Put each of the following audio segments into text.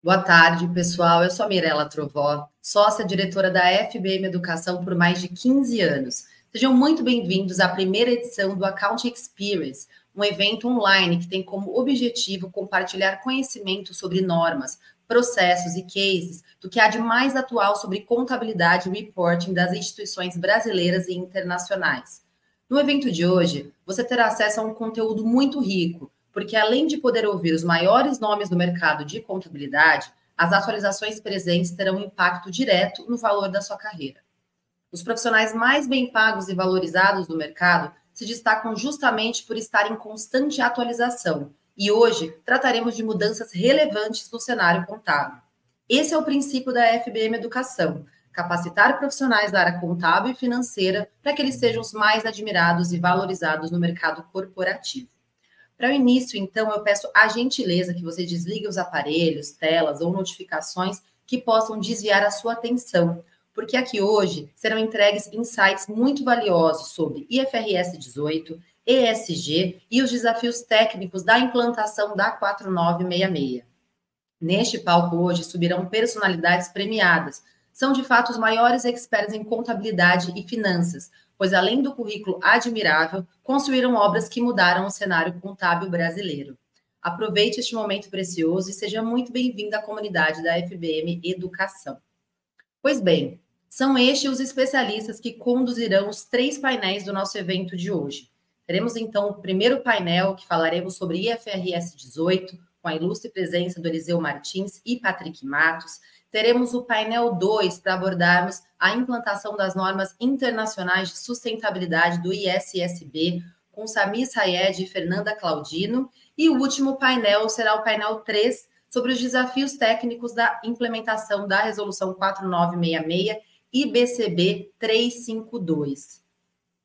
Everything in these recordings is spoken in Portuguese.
Boa tarde, pessoal. Eu sou a Mirela Trovó, sócia diretora da FBM Educação por mais de 15 anos. Sejam muito bem-vindos à primeira edição do Accounting Experience, um evento online que tem como objetivo compartilhar conhecimento sobre normas, processos e cases do que há de mais atual sobre contabilidade e reporting das instituições brasileiras e internacionais. No evento de hoje, você terá acesso a um conteúdo muito rico, porque além de poder ouvir os maiores nomes do mercado de contabilidade, as atualizações presentes terão impacto direto no valor da sua carreira. Os profissionais mais bem pagos e valorizados do mercado se destacam justamente por estar em constante atualização, e hoje trataremos de mudanças relevantes no cenário contábil. Esse é o princípio da FBM Educação: capacitar profissionais da área contábil e financeira para que eles sejam os mais admirados e valorizados no mercado corporativo. Para o início, então, eu peço a gentileza que você desligue os aparelhos, telas ou notificações que possam desviar a sua atenção, porque aqui hoje serão entregues insights muito valiosos sobre IFRS 18, ESG e os desafios técnicos da implantação da 4966. Neste palco hoje subirão personalidades premiadas. São de fato os maiores experts em contabilidade e finanças, pois além do currículo admirável, construíram obras que mudaram o cenário contábil brasileiro. Aproveite este momento precioso e seja muito bem-vindo à comunidade da FBM Educação. Pois bem, são estes os especialistas que conduzirão os 3 painéis do nosso evento de hoje. Teremos então o primeiro painel, que falaremos sobre IFRS 18, com a ilustre presença do Eliseu Martins e Patrick Matos. Teremos o painel 2 para abordarmos a implantação das normas internacionais de sustentabilidade do ISSB, com Samir Sayed e Fernanda Claudino. E o último painel será o painel 3, sobre os desafios técnicos da implementação da Resolução 4966 e BCB 352.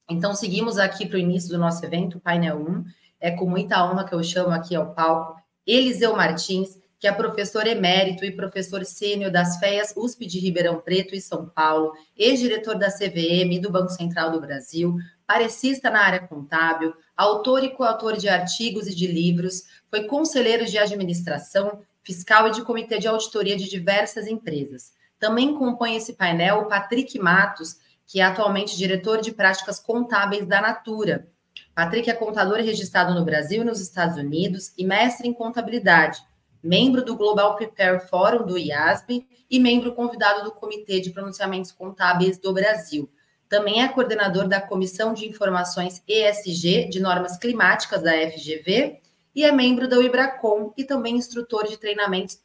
Então, seguimos aqui para o início do nosso evento, o painel 1. É com muita honra que eu chamo aqui ao palco Eliseu Martins, que é professor emérito e professor sênior das FEAs USP de Ribeirão Preto e São Paulo, ex-diretor da CVM e do Banco Central do Brasil, parecista na área contábil, autor e coautor de artigos e de livros, foi conselheiro de administração, fiscal e de comitê de auditoria de diversas empresas. Também compõe esse painel o Patrick Matos, que é atualmente diretor de práticas contábeis da Natura. Patrick é contador registrado no Brasil e nos Estados Unidos e mestre em contabilidade, membro do Global Prepare Forum do IASB e membro convidado do Comitê de Pronunciamentos Contábeis do Brasil. Também é coordenador da Comissão de Informações ESG de Normas Climáticas da FGV e é membro da IBRACON e também instrutor de treinamentos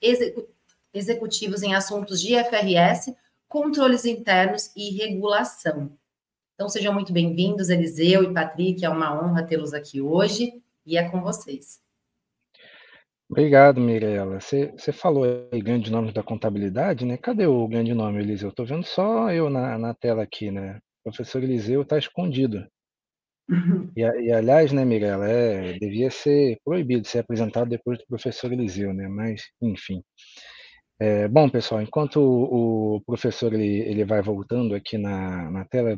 executivos em assuntos de IFRS, controles internos e regulação. Então, sejam muito bem-vindos, Eliseu e Patrick, é uma honra tê-los aqui hoje e é com vocês. Obrigado, Mirela. Você falou aí grande nome da contabilidade, né? Cadê o grande nome, Eliseu? Estou vendo só eu na tela aqui, né? O professor Eliseu está escondido. E, aliás, né, Mirela, devia ser proibido ser apresentado depois do professor Eliseu, né? Mas, enfim. Bom, pessoal, enquanto o professor ele vai voltando aqui na tela,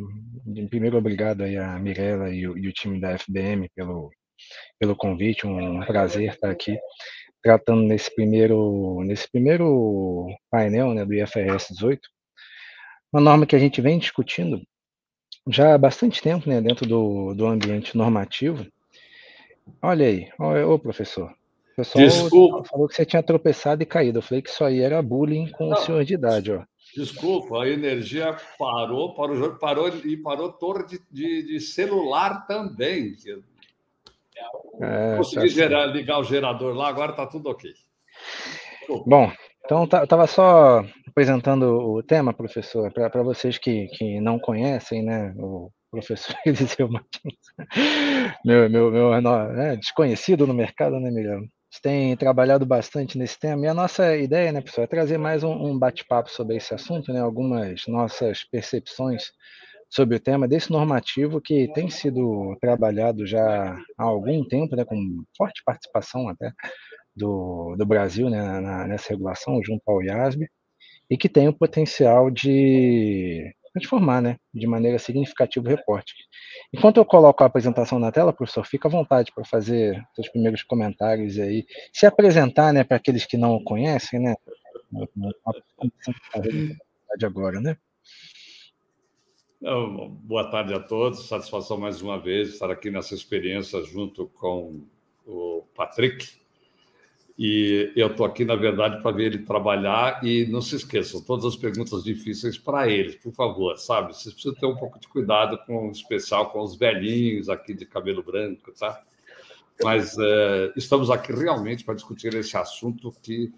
primeiro obrigado aí a Mirela e o time da FBM pelo convite, um prazer estar aqui tratando nesse primeiro painel, né, do IFRS 18, uma norma que a gente vem discutindo já há bastante tempo, né, dentro do ambiente normativo. Olha aí, ô professor, o pessoal Desculpa. falou que você tinha tropeçado e caído. Eu falei que isso aí era bullying com o senhor de idade, ó. Desculpa, a energia parou e parou torre de celular também. Consegui ligar o gerador lá, agora está tudo ok. Bom, então estava só apresentando o tema, professor, para vocês que não conhecem, né, o professor Eliseu Martins, meu desconhecido no mercado, né, Miriam? A gente tem trabalhado bastante nesse tema e a nossa ideia, né, professor, é trazer mais um bate-papo sobre esse assunto, né, algumas nossas percepções sobre o tema desse normativo que tem sido trabalhado já há algum tempo, né, com forte participação até do Brasil, né, nessa regulação junto ao IASB, e que tem o potencial de transformar, né, de maneira significativa o reporte. Enquanto eu coloco a apresentação na tela, professor, fica à vontade para fazer seus primeiros comentários aí, se apresentar, né, para aqueles que não o conhecem, né, Agora, né? Boa tarde a todos, satisfação mais uma vez estar aqui nessa experiência junto com o Patrick. E eu estou aqui, na verdade, para ver ele trabalhar. E não se esqueçam, todas as perguntas difíceis para eles, por favor, sabe? Vocês precisam ter um pouco de cuidado, com, em especial com os velhinhos aqui de cabelo branco, tá? Mas estamos aqui realmente para discutir esse assunto que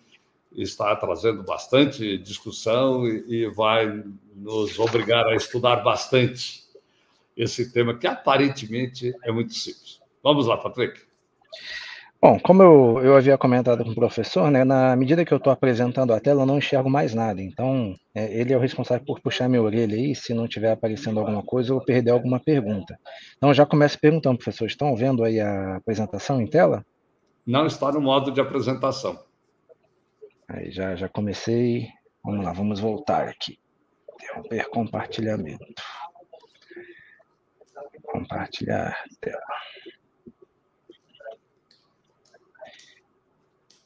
está trazendo bastante discussão e vai nos obrigar a estudar bastante esse tema, que aparentemente é muito simples. Vamos lá, Patrick. Bom, como eu havia comentado com o professor, né, na medida que eu estou apresentando a tela, eu não enxergo mais nada. Então, ele é o responsável por puxar minha orelha aí, se não estiver aparecendo alguma coisa ou perder alguma pergunta. Então, eu já começo perguntando, professor, estão vendo aí a apresentação em tela? Não está no modo de apresentação. Aí já comecei. Vamos lá, vamos voltar aqui. Interromper compartilhamento. Compartilhar tela.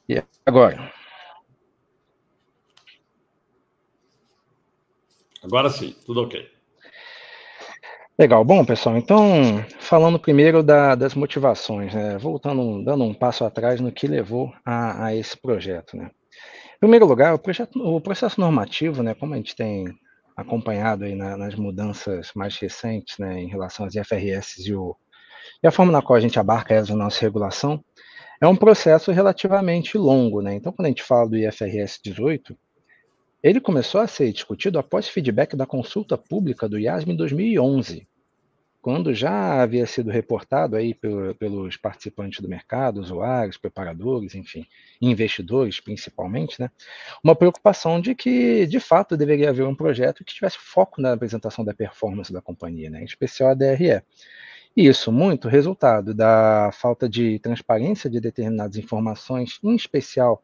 E agora? Agora sim, tudo ok. Legal. Bom, pessoal, então, falando primeiro das motivações, né? Voltando, dando um passo atrás no que levou a esse projeto, né? Em primeiro lugar, o processo normativo, né, como a gente tem acompanhado aí nas mudanças mais recentes, né, em relação às IFRS e a forma na qual a gente abarca elas na nossa regulação, é um processo relativamente longo, né? Então, quando a gente fala do IFRS 18, ele começou a ser discutido após feedback da consulta pública do IASB em 2011, quando já havia sido reportado aí pelos participantes do mercado, usuários, preparadores, enfim, investidores principalmente, né, uma preocupação de que, de fato, deveria haver um projeto que tivesse foco na apresentação da performance da companhia, né, em especial a DRE. E isso muito resultado da falta de transparência de determinadas informações, em especial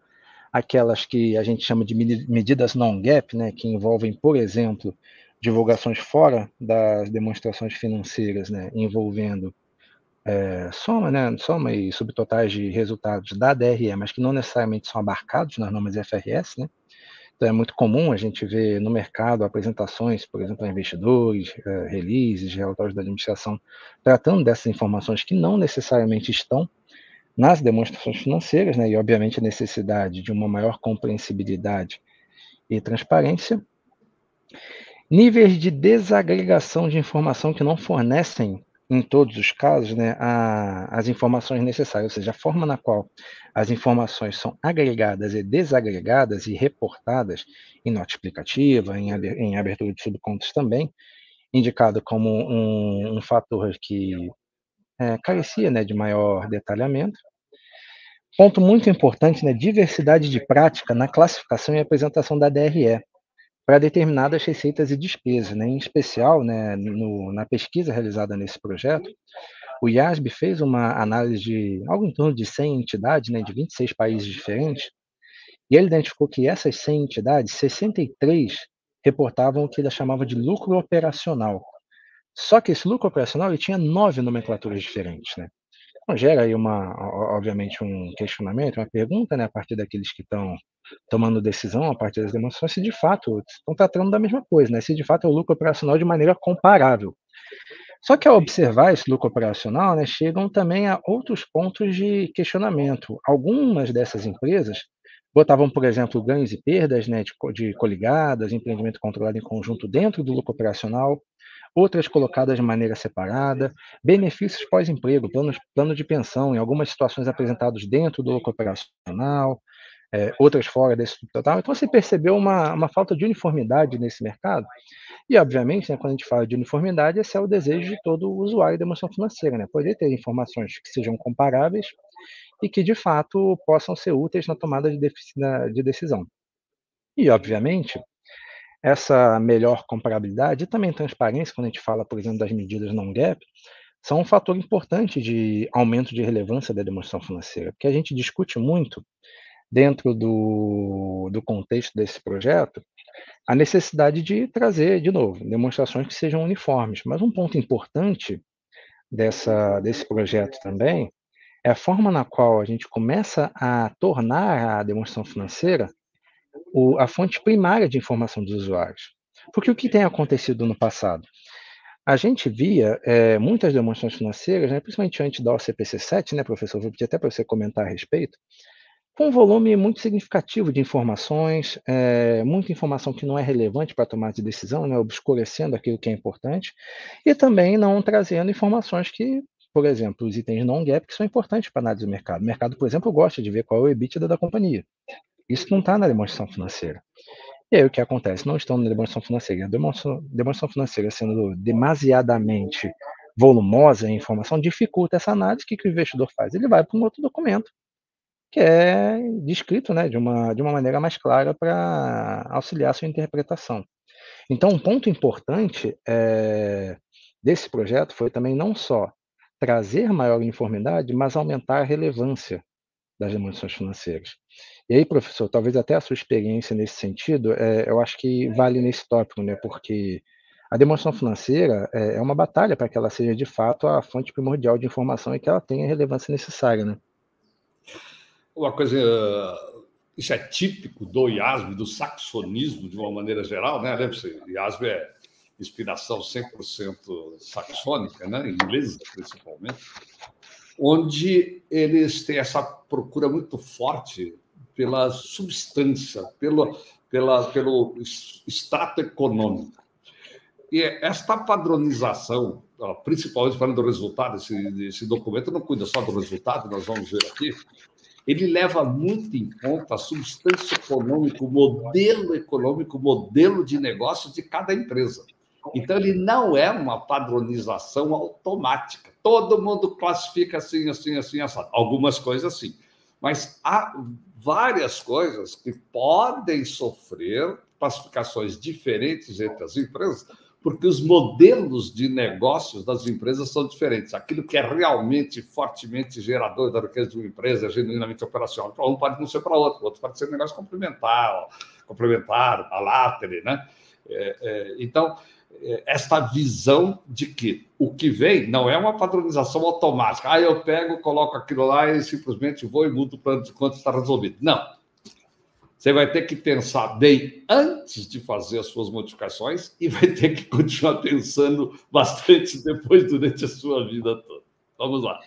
aquelas que a gente chama de medidas non-GAAP, né, que envolvem, por exemplo, divulgações fora das demonstrações financeiras, né, envolvendo soma e subtotais de resultados da DRE, mas que não necessariamente são abarcados nas normas IFRS, né? Então é muito comum a gente ver no mercado apresentações, por exemplo, a investidores, releases, relatórios da administração, tratando dessas informações que não necessariamente estão nas demonstrações financeiras, né, e obviamente a necessidade de uma maior compreensibilidade e transparência, níveis de desagregação de informação que não fornecem, em todos os casos, né, as informações necessárias, ou seja, a forma na qual as informações são agregadas e desagregadas e reportadas em nota explicativa, em abertura de subcontas também, indicado como um fator que carecia, né, de maior detalhamento. Ponto muito importante, né, diversidade de prática na classificação e apresentação da DRE para determinadas receitas e despesas, né, em especial, né, na pesquisa realizada nesse projeto, o IASB fez uma análise de algo em torno de 100 entidades, né, de 26 países diferentes, e ele identificou que essas 100 entidades, 63 reportavam o que ele chamava de lucro operacional. Só que esse lucro operacional ele tinha 9 nomenclaturas diferentes, né? Então, gera aí obviamente, um questionamento, uma pergunta, né, a partir daqueles que estão tomando decisão a partir das demonstrações, se de fato estão tratando da mesma coisa, né, se de fato é o lucro operacional de maneira comparável. Só que ao observar esse lucro operacional, né, chegam também a outros pontos de questionamento. Algumas dessas empresas botavam, por exemplo, ganhos e perdas, né, de coligadas, empreendimento controlado em conjunto dentro do lucro operacional, outras colocadas de maneira separada, benefícios pós-emprego, plano de pensão, em algumas situações apresentados dentro do lucro operacional, outras fora desse total. Então, você percebeu uma falta de uniformidade nesse mercado. E, obviamente, né, quando a gente fala de uniformidade, esse é o desejo de todo usuário da demonstração financeira, né? Poder ter informações que sejam comparáveis e que, de fato, possam ser úteis na tomada de decisão. E, obviamente, essa melhor comparabilidade e também transparência, quando a gente fala, por exemplo, das medidas non-GAAP, são um fator importante de aumento de relevância da demonstração financeira, porque a gente discute muito, dentro do contexto desse projeto, a necessidade de trazer, de novo, demonstrações que sejam uniformes. Mas um ponto importante desse projeto também é a forma na qual a gente começa a tornar a demonstração financeira a fonte primária de informação dos usuários. Porque o que tem acontecido no passado? A gente via muitas demonstrações financeiras, né, principalmente antes da OCPC 7, né, professor, vou pedir até para você comentar a respeito, com um volume muito significativo de informações, muita informação que não é relevante para a tomada de decisão, né, obscurecendo aquilo que é importante, e também não trazendo informações que, por exemplo, os itens non-GAAP que são importantes para a análise do mercado. O mercado, por exemplo, gosta de ver qual é o EBITDA da companhia. Isso não está na demonstração financeira. E aí o que acontece? Não estão na demonstração financeira. A demonstração financeira sendo demasiadamente volumosa em informação dificulta essa análise. O que o investidor faz? Ele vai para um outro documento que é descrito, né, de uma maneira mais clara para auxiliar a sua interpretação. Então, um ponto importante desse projeto foi também não só trazer maior uniformidade, mas aumentar a relevância das demonstrações financeiras. E aí, professor, talvez até a sua experiência nesse sentido, eu acho que vale nesse tópico, né, porque a demonstração financeira é uma batalha para que ela seja, de fato, a fonte primordial de informação e que ela tenha a relevância necessária, né? Uma coisa, isso é típico do IASB, do saxonismo, de uma maneira geral, né? Lembre-se, IASB é inspiração 100% saxônica, né? Inglesa, principalmente, onde eles têm essa procura muito forte pela substância, pelo extrato econômico. E esta padronização, principalmente falando do resultado, esse documento não cuida só do resultado, nós vamos ver aqui, ele leva muito em conta a substância econômica, o modelo de negócio de cada empresa. Então, ele não é uma padronização automática. Todo mundo classifica assim, assim, assim, assado. Algumas coisas sim. Mas há várias coisas que podem sofrer classificações diferentes entre as empresas, porque os modelos de negócios das empresas são diferentes. Aquilo que é realmente, fortemente gerador da riqueza de uma empresa, genuinamente operacional, para um pode não ser para outro, outro pode ser um negócio complementar, a látera, né? Então, esta visão de que o que vem não é uma padronização automática. Eu pego, coloco aquilo lá e simplesmente vou e mudo o plano de contas, está resolvido. Não. Você vai ter que pensar bem antes de fazer as suas modificações e vai ter que continuar pensando bastante depois, durante a sua vida toda. Vamos lá.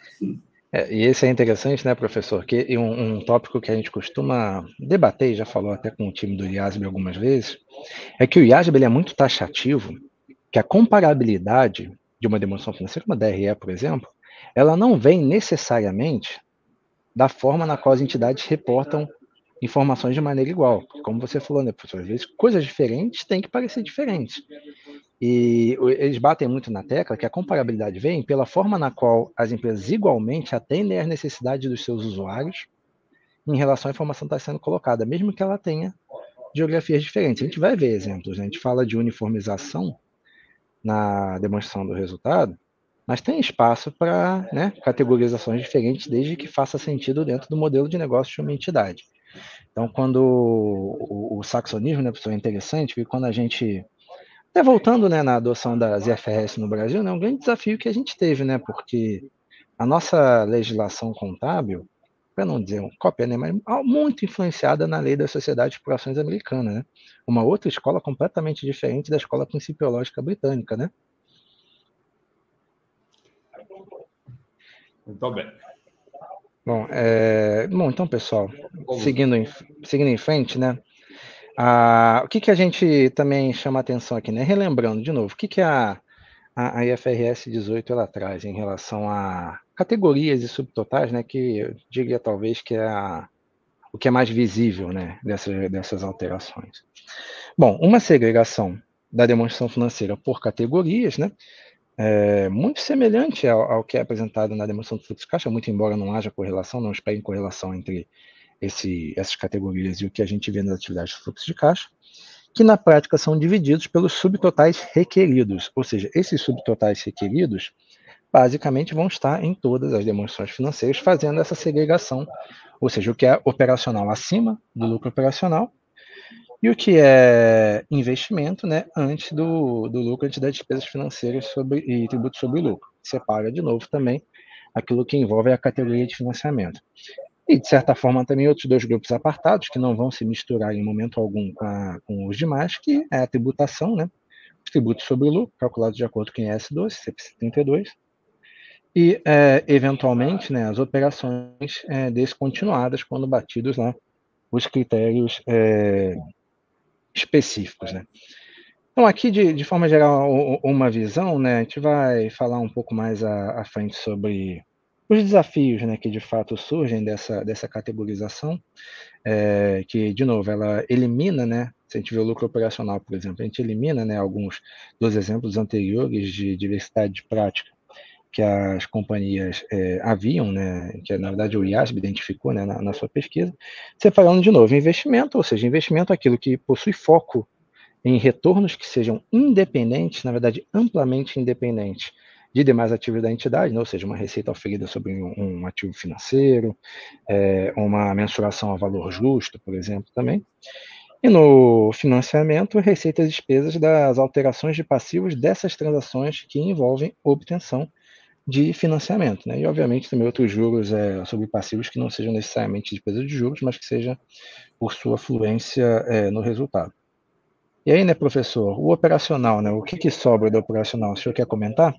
E esse é interessante, né, professor? Que um tópico que a gente costuma debater, já falou até com o time do IASB algumas vezes, é que o IASB ele é muito taxativo, que a comparabilidade de uma demonstração financeira, como a DRE, por exemplo, ela não vem necessariamente da forma na qual as entidades reportam informações de maneira igual. Como você falou, né, professor? Às vezes coisas diferentes têm que parecer diferentes. E eles batem muito na tecla que a comparabilidade vem pela forma na qual as empresas igualmente atendem às necessidades dos seus usuários em relação à informação que está sendo colocada, mesmo que ela tenha geografias diferentes. A gente vai ver exemplos, né? A gente fala de uniformização na demonstração do resultado, mas tem espaço para, né, categorizações diferentes, desde que faça sentido dentro do modelo de negócio de uma entidade. Então, quando o saxonismo, né, professor, é interessante, porque quando a gente, até voltando, né, na adoção das IFRS no Brasil, né, um grande desafio que a gente teve, né, porque a nossa legislação contábil, para não dizer um cópia, né, mas muito influenciada na lei das sociedades por ações americana, né, uma outra escola completamente diferente da escola principiológica britânica, né. Muito bem. Bom, então, pessoal, seguindo em frente, né? O que a gente também chama atenção aqui, né? Relembrando, de novo, o que a IFRS 18 ela traz em relação a categorias e subtotais, né? Que eu diria talvez que é o que é mais visível, né? Dessas alterações. Bom, uma segregação da demonstração financeira por categorias, né? Muito semelhante ao que é apresentado na demonstração do fluxo de caixa, muito embora não haja correlação, não esperem correlação entre essas categorias e o que a gente vê nas atividades de fluxo de caixa, que na prática são divididos pelos subtotais requeridos, ou seja, esses subtotais requeridos basicamente vão estar em todas as demonstrações financeiras fazendo essa segregação, ou seja, o que é operacional acima do lucro operacional e o que é investimento, né, antes do lucro, antes das despesas financeiras e tributos sobre o lucro. Separa, de novo, também aquilo que envolve a categoria de financiamento. E, de certa forma, também outros dois grupos apartados, que não vão se misturar em momento algum com os demais, que é a tributação, né? Os tributos sobre o lucro, calculados de acordo com o IS-12, CPC 32, e, eventualmente, né, as operações descontinuadas, quando batidos lá os critérios específicos, né? Então, aqui, de forma geral, uma visão, né? A gente vai falar um pouco mais à frente sobre os desafios, né, que de fato surgem dessa categorização, que, de novo, ela elimina, né? Se a gente vê o lucro operacional, por exemplo, a gente elimina, né, alguns dos exemplos anteriores de diversidade de prática que as companhias haviam, né, que na verdade o IASB identificou, né, na sua pesquisa, separando de novo investimento, ou seja, investimento é aquilo que possui foco em retornos que sejam independentes, na verdade amplamente independentes de demais ativos da entidade, né, ou seja, uma receita oferida sobre um ativo financeiro, uma mensuração a valor justo, por exemplo, também. E no financiamento, receitas e despesas das alterações de passivos dessas transações que envolvem obtenção de financiamento, né? E, obviamente, também outros juros sobre passivos que não sejam necessariamente despesa de juros, mas que seja por sua fluência no resultado. E aí, né, professor, o operacional, né? O que sobra do operacional? O senhor quer comentar?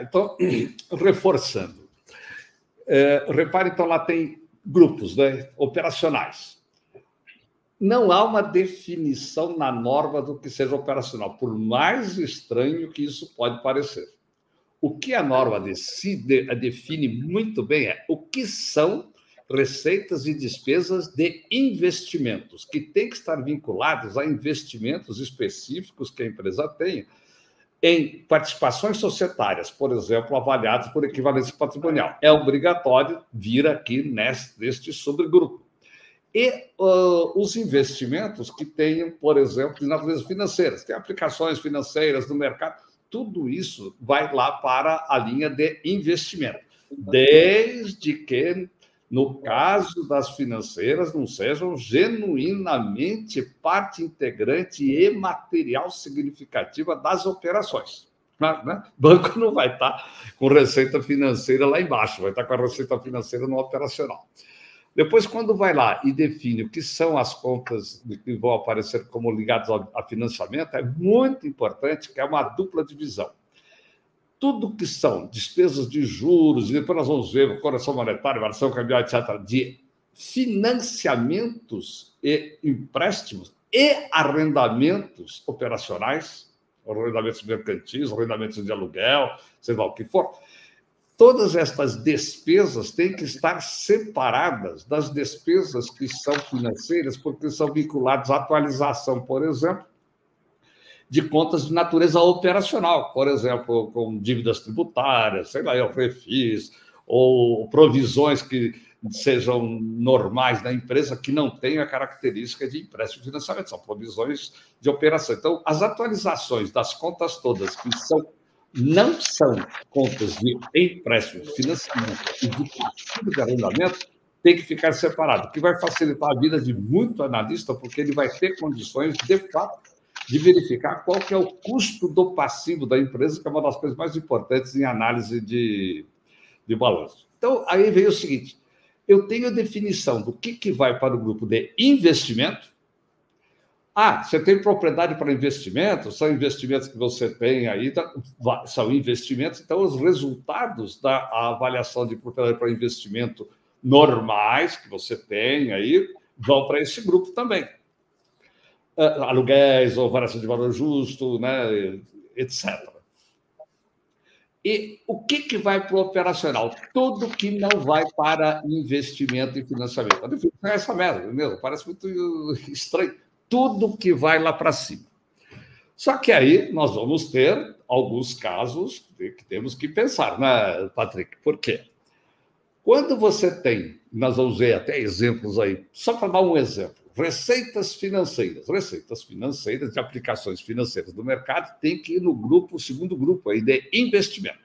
Então, reforçando. Repare, então, lá tem grupos, né, operacionais. Não há uma definição na norma do que seja operacional, por mais estranho que isso pode parecer. O que a norma define muito bem é o que são receitas e despesas de investimentos, que têm que estar vinculados a investimentos específicos que a empresa tenha em participações societárias, por exemplo, avaliadas por equivalência patrimonial. É obrigatório vir aqui neste subgrupo. E os investimentos que tenham, por exemplo, de natureza financeira, tem aplicações financeiras no mercado, tudo isso vai lá para a linha de investimento, desde que, no caso das financeiras, não sejam genuinamente parte integrante e material significativa das operações. Né? O banco não vai estar com receita financeira lá embaixo, vai estar com a receita financeira no operacional. Depois, quando vai lá e define o que são as contas que vão aparecer como ligadas a financiamento, é muito importante que é uma dupla divisão. Tudo que são despesas de juros, e depois nós vamos ver correção monetária, variação cambial, etc., de financiamentos e empréstimos e arrendamentos operacionais, arrendamentos mercantis, arrendamentos de aluguel, sei lá o que for, todas estas despesas têm que estar separadas das despesas que são financeiras, porque são vinculadas à atualização, por exemplo, de contas de natureza operacional, por exemplo, com dívidas tributárias, sei lá, eu refis, ou provisões que sejam normais na empresa, que não tenham a característica de empréstimo e financiamento, são provisões de operação. Então, as atualizações das contas todas que não são contas de empréstimo, financiamento e de passivo de arrendamento, tem que ficar separado, o que vai facilitar a vida de muito analista, porque ele vai ter condições, de fato, de verificar qual que é o custo do passivo da empresa, que é uma das coisas mais importantes em análise de balanço. Então, aí veio o seguinte, eu tenho a definição do que vai para o grupo de investimento. Você tem propriedade para investimento? São investimentos que você tem aí, são investimentos, então os resultados da avaliação de propriedade para investimento normais que você tem aí vão para esse grupo também. Aluguéis ou variação de valor justo, né, etc. E o que vai para o operacional? Tudo que não vai para investimento e financiamento. A definição é essa mesmo, parece muito estranho. Tudo que vai lá para cima. Só que aí nós vamos ter alguns casos que temos que pensar, né, Patrick? Por quê? Quando você tem, nós vamos ver até exemplos aí, só para dar um exemplo, receitas financeiras de aplicações financeiras do mercado tem que ir no segundo grupo aí de investimento,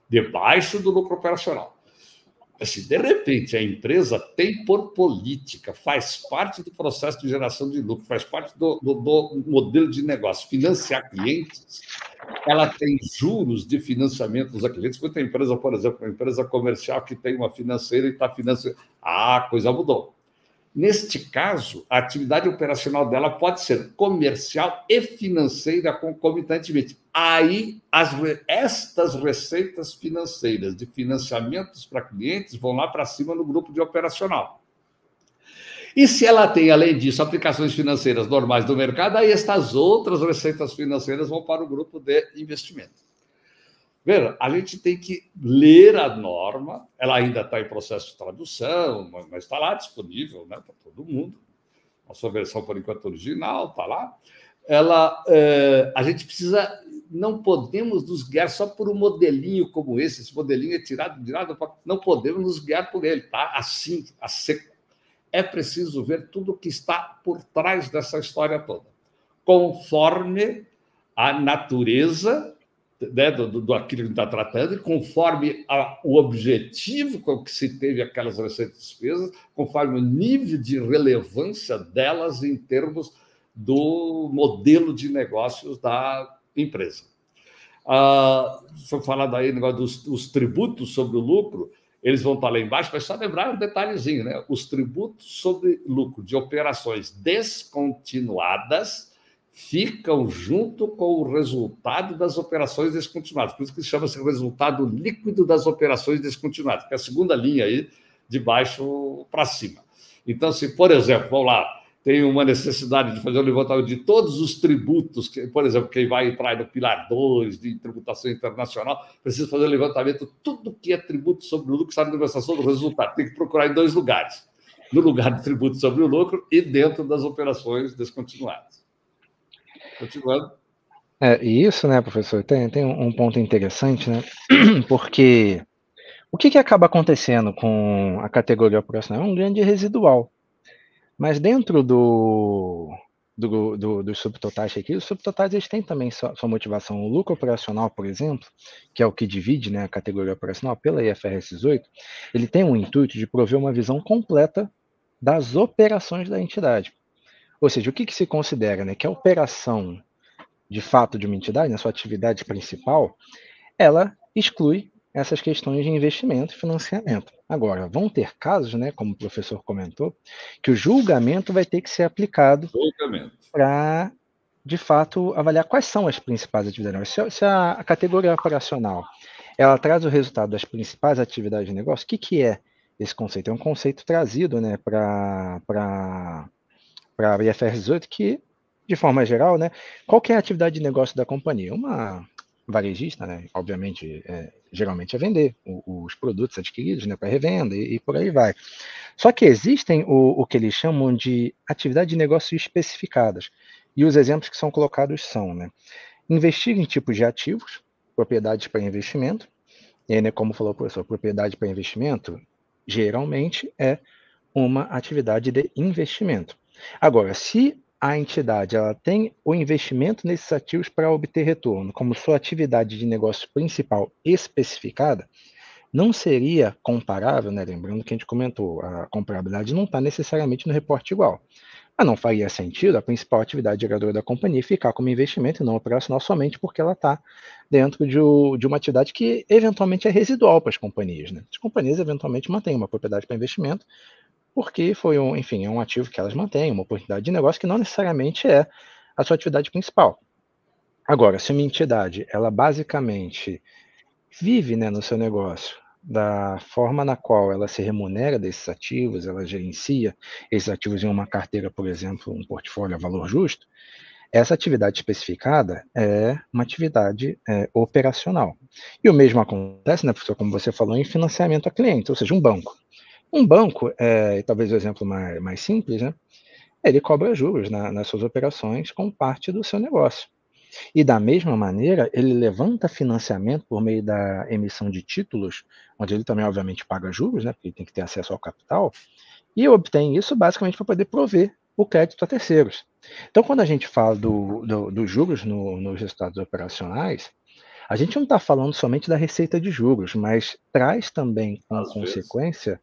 debaixo do lucro operacional. Assim, de repente, a empresa tem por política, faz parte do processo de geração de lucro, faz parte do modelo de negócio, financiar clientes, ela tem juros de financiamento dos clientes. Muita empresa, por exemplo, uma empresa comercial que tem uma financeira e está financiando. A coisa mudou. Neste caso, a atividade operacional dela pode ser comercial e financeira concomitantemente. Aí, estas receitas financeiras de financiamentos para clientes vão lá para cima no grupo de operacional. E se ela tem, além disso, aplicações financeiras normais do mercado, aí estas outras receitas financeiras vão para o grupo de investimento. Veja, a gente tem que ler a norma, ela ainda está em processo de tradução, mas está lá disponível, né, para todo mundo. A sua versão, por enquanto, original, está lá. A gente precisa, não podemos nos guiar só por um modelinho como esse modelinho é tirado de nada, não podemos nos guiar por ele, tá? Assim, a seco. É preciso ver tudo o que está por trás dessa história toda, conforme a natureza, né, do aquilo que está tratando, e conforme o objetivo com que se teve aquelas receitas e despesas, conforme o nível de relevância delas em termos do modelo de negócios da empresa. Foi falado aí o negócio dos tributos sobre o lucro, eles vão estar lá embaixo, mas só lembrar um detalhezinho, né? Os tributos sobre lucro de operações descontinuadas ficam junto com o resultado das operações descontinuadas. Por isso que chama-se resultado líquido das operações descontinuadas, que é a segunda linha aí, de baixo para cima. Então, se, por exemplo, vamos lá, tem uma necessidade de fazer o levantamento de todos os tributos, por exemplo, quem vai entrar no Pilar 2 de tributação internacional, precisa fazer o levantamento de tudo que é tributo sobre o lucro, está na demonstração do resultado. Tem que procurar em dois lugares, no lugar de tributo sobre o lucro e dentro das operações descontinuadas. Continuando. E isso, né, professor, tem um ponto interessante, né, porque o que acaba acontecendo com a categoria operacional? É um grande residual. Mas dentro dos subtotais aqui, os subtotais eles têm também sua motivação. O lucro operacional, por exemplo, que é o que divide, né, a categoria operacional pela IFRS 18, ele tem um intuito de prover uma visão completa das operações da entidade. Ou seja, o que se considera, né, que a operação de fato de uma entidade, na sua atividade principal, ela exclui essas questões de investimento e financiamento. Agora, vão ter casos, né, como o professor comentou, que o julgamento vai ter que ser aplicado para, de fato, avaliar quais são as principais atividades. Se a categoria operacional ela traz o resultado das principais atividades de negócio, o que é esse conceito? É um conceito trazido, né, para a IFRS 18 que, de forma geral, né, qual que é a atividade de negócio da companhia? Uma varejista, né, obviamente, geralmente é vender os produtos adquiridos, né, para revenda e por aí vai. Só que existem o que eles chamam de atividade de negócio especificadas. E os exemplos que são colocados são, né, investir em tipos de ativos, propriedades para investimento, e aí, né, como falou o professor, propriedade para investimento geralmente é uma atividade de investimento. Agora, se a entidade ela tem o investimento nesses ativos para obter retorno como sua atividade de negócio principal especificada, não seria comparável, né? Lembrando que a gente comentou, a comparabilidade não está necessariamente no reporte igual. Mas não faria sentido a principal atividade geradora da companhia ficar como investimento e não operacional somente porque ela está dentro de uma atividade que eventualmente é residual para as companhias, né? As companhias eventualmente mantêm uma propriedade para investimento, porque foi é um ativo que elas mantêm, uma oportunidade de negócio que não necessariamente é a sua atividade principal. Agora, se uma entidade, ela basicamente vive, né, no seu negócio da forma na qual ela se remunera desses ativos, ela gerencia esses ativos em uma carteira, por exemplo, um portfólio a valor justo, essa atividade especificada é uma atividade operacional. E o mesmo acontece, né, professor, como você falou, em financiamento a clientes, ou seja, um banco. Um banco, talvez o exemplo mais simples, né? Ele cobra juros nas suas operações como parte do seu negócio. E da mesma maneira, ele levanta financiamento por meio da emissão de títulos, onde ele também, obviamente, paga juros, né? Porque ele tem que ter acesso ao capital, e obtém isso basicamente para poder prover o crédito a terceiros. Então, quando a gente fala dos juros nos resultados operacionais, A gente não está falando somente da receita de juros, mas traz também, como Às vezes. consequência,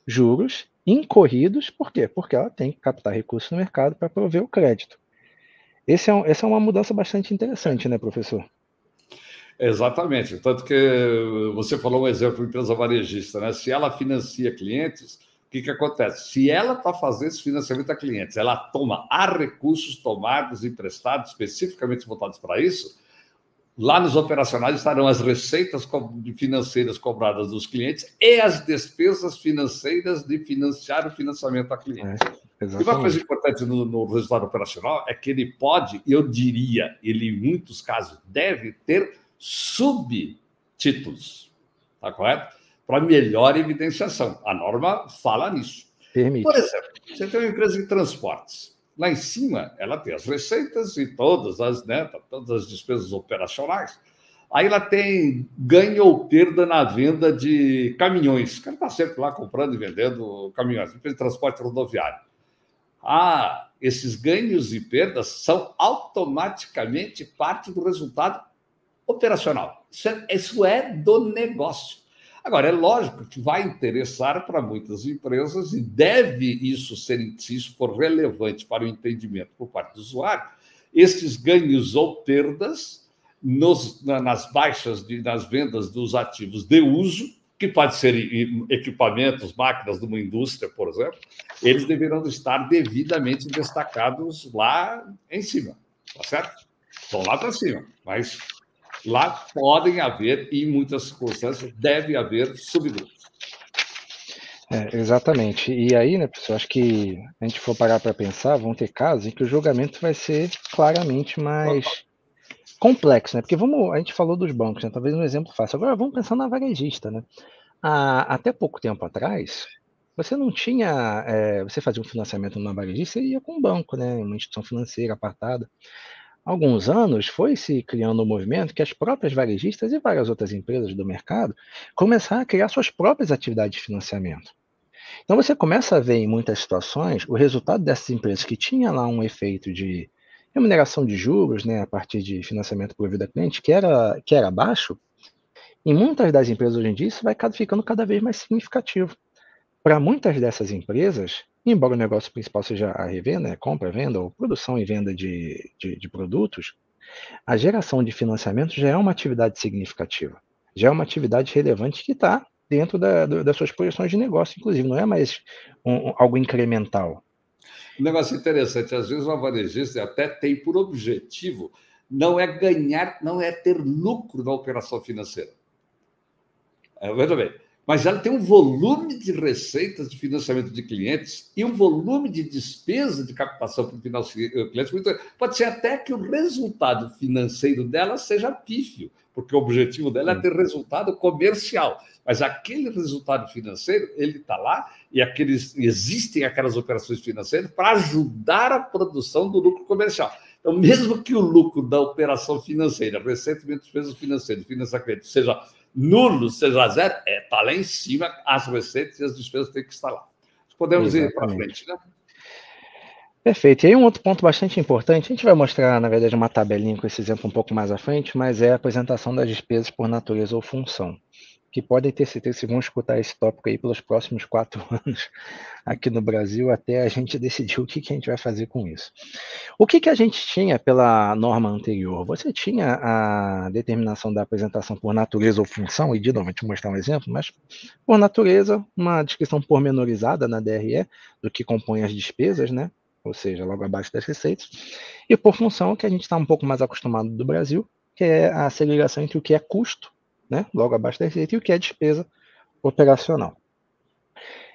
juros incorridos. Por quê? Porque ela tem que captar recursos no mercado para prover o crédito. Essa é uma mudança bastante interessante, né, professor? Exatamente. Tanto que você falou um exemplo de empresa varejista, né? Se ela financia clientes, o que acontece? Se ela está fazendo esse financiamento a clientes, ela toma a recursos tomados, emprestados, especificamente voltados para isso, lá nos operacionais estarão as receitas financeiras cobradas dos clientes e as despesas financeiras de financiar o financiamento a cliente. E uma coisa importante no resultado operacional é que ele pode, eu diria, ele em muitos casos deve ter subtítulos, tá correto? Para melhor evidenciação. A norma fala nisso. Permite. Por exemplo, você tem uma empresa de transportes. Lá em cima, ela tem as receitas e todas as despesas operacionais. Aí ela tem ganho ou perda na venda de caminhões. O cara está sempre lá comprando e vendendo caminhões, empresa de transporte rodoviário. Esses ganhos e perdas são automaticamente parte do resultado operacional. Isso é do negócio. Agora, é lógico que vai interessar para muitas empresas e deve isso ser, se isso for relevante para o entendimento por parte do usuário, esses ganhos ou perdas nas baixas, nas vendas dos ativos de uso, que pode ser equipamentos, máquinas de uma indústria, por exemplo, eles deverão estar devidamente destacados lá em cima, tá certo? Vão lá para cima, mas lá podem haver, e em muitas circunstâncias, deve haver subgrupos. Exatamente. E aí, né, pessoal, acho que a gente for parar para pensar, vão ter casos em que o julgamento vai ser claramente mais complexo, né? Porque a gente falou dos bancos, né? Talvez um exemplo fácil. Agora vamos pensar na varejista, né? Até pouco tempo atrás, você não tinha, você fazia um financiamento numa varejista e ia com um banco, né? Uma instituição financeira apartada. Há alguns anos foi se criando um movimento que as próprias varejistas e várias outras empresas do mercado começaram a criar suas próprias atividades de financiamento. Então você começa a ver em muitas situações o resultado dessas empresas que tinha lá um efeito de remuneração de juros, né, a partir de financiamento provido a cliente, que era baixo. Em muitas das empresas hoje em dia isso vai ficando cada vez mais significativo. Para muitas dessas empresas, embora o negócio principal seja a revenda, né, compra, venda ou produção e venda de produtos, a geração de financiamento já é uma atividade significativa, já é uma atividade relevante que está dentro das suas projeções de negócio, inclusive, não é mais algo incremental. Um negócio interessante, às vezes uma varejista até tem por objetivo não é ganhar, não é ter lucro na operação financeira. Veja bem, mas ela tem um volume de receitas de financiamento de clientes e um volume de despesa de captação para financiar clientes. Pode ser até que o resultado financeiro dela seja pífio, porque o objetivo dela é ter resultado comercial. Mas aquele resultado financeiro, ele está lá e existem aquelas operações financeiras para ajudar a produção do lucro comercial. Então, mesmo que o lucro da operação financeira, recebimento de despesas financeiras, financiamento, seja nulo, seja zero, está lá em cima, as receitas e as despesas têm que estar lá. Podemos ir para frente, né? Perfeito. E aí um outro ponto bastante importante, a gente vai mostrar, na verdade, uma tabelinha com esse exemplo um pouco mais à frente, mas é a apresentação das despesas por natureza ou função, que podem ter certeza que vão escutar esse tópico aí pelos próximos 4 anos aqui no Brasil, até a gente decidir o que a gente vai fazer com isso. O que a gente tinha pela norma anterior? Você tinha a determinação da apresentação por natureza ou função, e de novo, vou te mostrar um exemplo, mas por natureza, uma descrição pormenorizada na DRE do que compõe as despesas, né? Ou seja, logo abaixo das receitas, e por função, que a gente está um pouco mais acostumado do Brasil, que é a segregação entre o que é custo, né? Logo abaixo da receita, e o que é despesa operacional.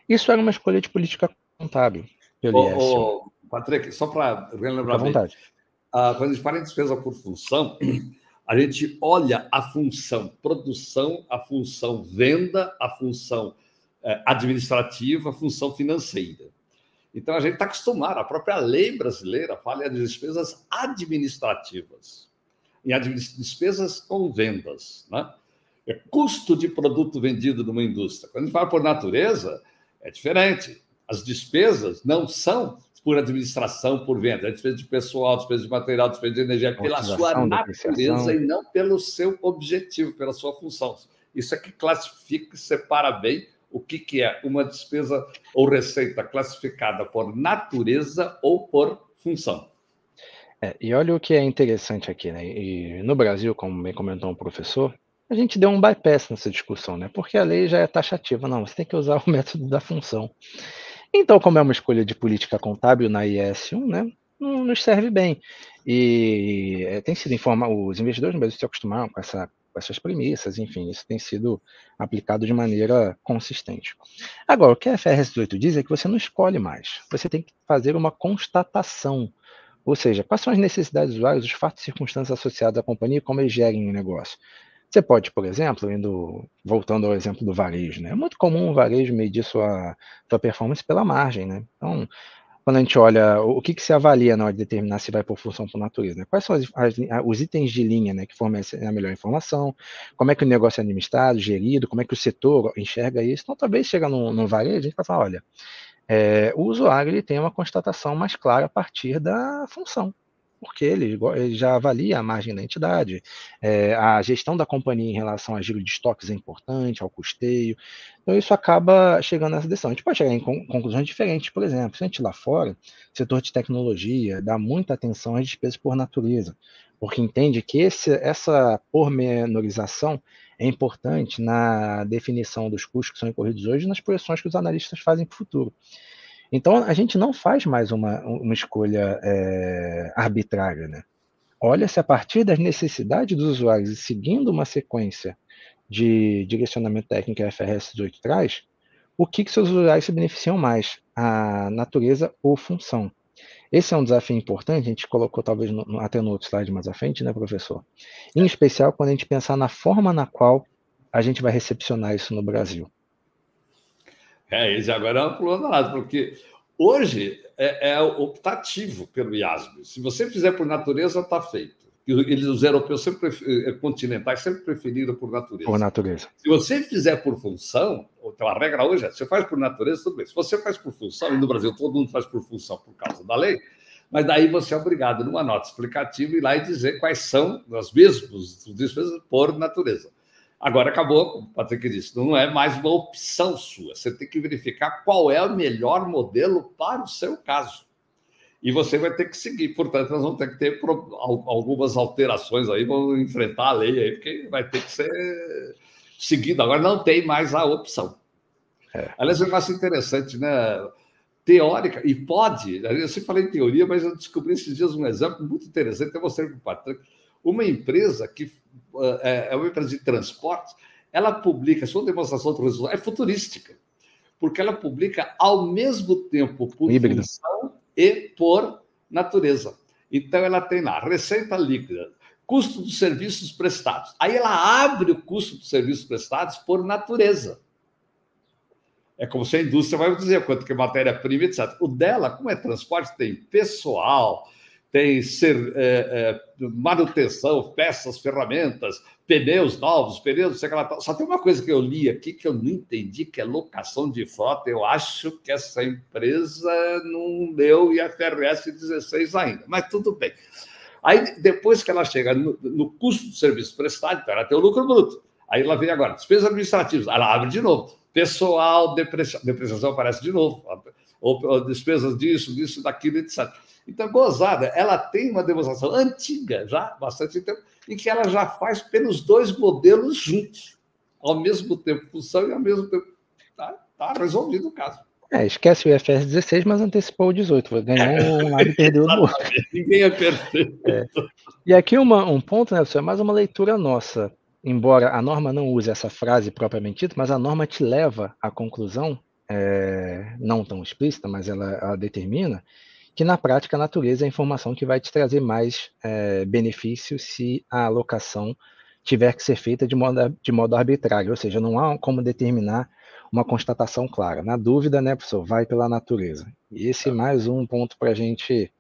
Isso era uma escolha de política contábil pelo IES. Patrick, só para relembrar à vontade. Quando a gente fala em despesa por função, a gente olha a função produção, a função venda, a função administrativa, a função financeira. Então, a gente está acostumado, a própria lei brasileira fala de despesas administrativas, em despesas com vendas, né? É custo de produto vendido numa indústria. Quando a gente fala por natureza, é diferente. As despesas não são por administração, por venda, despesa de pessoal, despesa de material, despesa de energia, pela sua natureza e não pelo seu objetivo, pela sua função. Isso é que classifica e separa bem o que é uma despesa ou receita classificada por natureza ou por função. E olha o que é interessante aqui, né? E no Brasil, como bem comentou um professor, a gente deu um bypass nessa discussão, né? Porque a lei já é taxativa. Não, você tem que usar o método da função. Então, como é uma escolha de política contábil na IS1, né? Não nos serve bem. E tem sido os investidores no Brasil se acostumaram com essas premissas, enfim, isso tem sido aplicado de maneira consistente. Agora, o que a FRS 18 diz é que você não escolhe mais, você tem que fazer uma constatação. Ou seja, quais são as necessidades dos usuários, os fatos e circunstâncias associados à companhia e como eles gerem o negócio. Você pode, por exemplo, voltando ao exemplo do varejo, né? É muito comum o varejo medir sua performance pela margem, né? Então, quando a gente olha o que se avalia na hora de determinar se vai por função ou por natureza, né? Quais são os itens de linha, né, que fornecem a melhor informação, como é que o negócio é administrado, gerido, como é que o setor enxerga isso. Então, talvez chega no varejo, a gente vai falar, olha, o usuário ele tem uma constatação mais clara a partir da função, porque ele já avalia a margem da entidade, a gestão da companhia em relação a giro de estoques é importante, ao custeio, então isso acaba chegando nessa decisão. A gente pode chegar em conclusões diferentes, por exemplo, se a gente ir lá fora, o setor de tecnologia dá muita atenção às despesas por natureza, porque entende que essa pormenorização é importante na definição dos custos que são incorridos hoje e nas projeções que os analistas fazem para o futuro. Então, a gente não faz mais uma escolha arbitrária, né? Olha-se a partir das necessidades dos usuários e seguindo uma sequência de direcionamento técnico que a FRS 18 traz, o que seus usuários se beneficiam mais, a natureza ou função. Esse é um desafio importante, a gente colocou talvez até no outro slide mais à frente, né, professor? Em especial quando a gente pensar na forma na qual a gente vai recepcionar isso no Brasil. Isso agora é um plano danado, porque hoje é optativo pelo IASB. Se você fizer por natureza, está feito. Os europeus sempre, continentais sempre preferiram por natureza. Por natureza. Se você fizer por função, então a regra hoje é, você faz por natureza, tudo bem. Se você faz por função, e no Brasil todo mundo faz por função por causa da lei, mas daí você é obrigado, numa nota explicativa, ir lá e dizer quais são as mesmas despesas por natureza. Agora acabou, como o Patrick disse, não é mais uma opção sua. Você tem que verificar qual é o melhor modelo para o seu caso. E você vai ter que seguir. Portanto, nós vamos ter que ter algumas alterações aí, vamos enfrentar a lei aí, porque vai ter que ser seguido. Agora não tem mais a opção. Aliás, é um negócio interessante, né? Teórica, e pode, eu sempre falei em teoria, mas eu descobri esses dias um exemplo muito interessante, eu mostrei para o Patrick. Uma empresa que é uma empresa de transporte, ela publica, sua demonstração do resultado é futurística, porque ela publica ao mesmo tempo por função e por natureza. Então, ela tem lá receita líquida, custo dos serviços prestados. Aí ela abre o custo dos serviços prestados por natureza. É como se a indústria vai dizer quanto que é matéria-prima, etc. O dela, como é transporte, tem pessoal, tem manutenção, peças, ferramentas, pneus novos, pneus, sei lá. Só tem uma coisa que eu li aqui que eu não entendi, que é locação de frota. Eu acho que essa empresa não deu IFRS 16 ainda, mas tudo bem. Aí, depois que ela chega no custo do serviço prestado, então ela tem o lucro bruto. Aí ela vem agora, despesas administrativas, ela abre de novo. Pessoal, depreciação aparece de novo. Ou despesas disso, daquilo, etc. Então, gozada, ela tem uma demonstração antiga, já, bastante tempo, em que ela já faz pelos dois modelos juntos, ao mesmo tempo função e ao mesmo tempo. Tá resolvido o caso. Esquece o IFRS 16, mas antecipou o 18. Ganhou um lado e perdeu o outro. Ninguém é perfeito. E aqui um ponto, né, é mais uma leitura nossa. Embora a norma não use essa frase propriamente dita, mas a norma te leva à conclusão, não tão explícita, mas ela determina que na prática a natureza é a informação que vai te trazer mais benefício se a alocação tiver que ser feita de modo arbitrário, ou seja, não há como determinar uma constatação clara. Na dúvida, né, professor, vai pela natureza. E esse é mais um ponto para a gente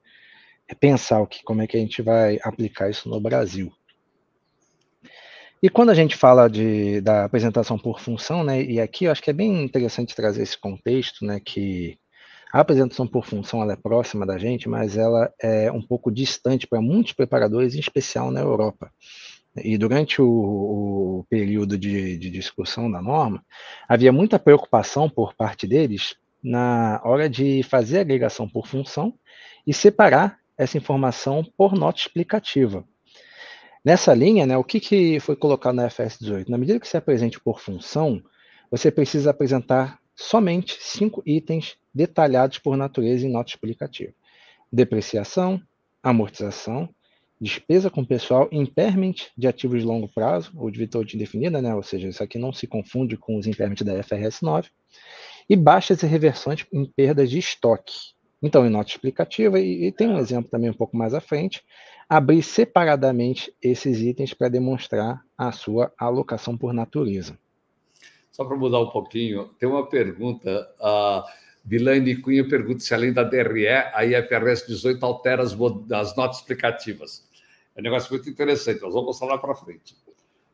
pensar como é que a gente vai aplicar isso no Brasil. E quando a gente fala da apresentação por função, né, e aqui eu acho que é bem interessante trazer esse contexto, né, que A apresentação por função ela é próxima da gente, mas ela é um pouco distante para muitos preparadores, em especial na Europa. E durante o período de discussão da norma, havia muita preocupação por parte deles na hora de fazer a agregação por função e separar essa informação por nota explicativa. Nessa linha, né, o que foi colocado na FS 18? Na medida que se apresente por função, você precisa apresentar somente 5 itens detalhados por natureza em nota explicativa: depreciação, amortização, despesa com pessoal, impairment de ativos de longo prazo, ou de virtude indefinida, né? Ou seja, isso aqui não se confunde com os impairment da FRS 9, e baixas e reversões em perdas de estoque. Então, em nota explicativa, e tem um exemplo também um pouco mais à frente, abrir separadamente esses itens para demonstrar a sua alocação por natureza. Só para mudar um pouquinho, tem uma pergunta. A Vilane Cunha pergunta se, além da DRE, a IFRS 18 altera as notas explicativas. É um negócio muito interessante, nós vamos mostrar lá para frente.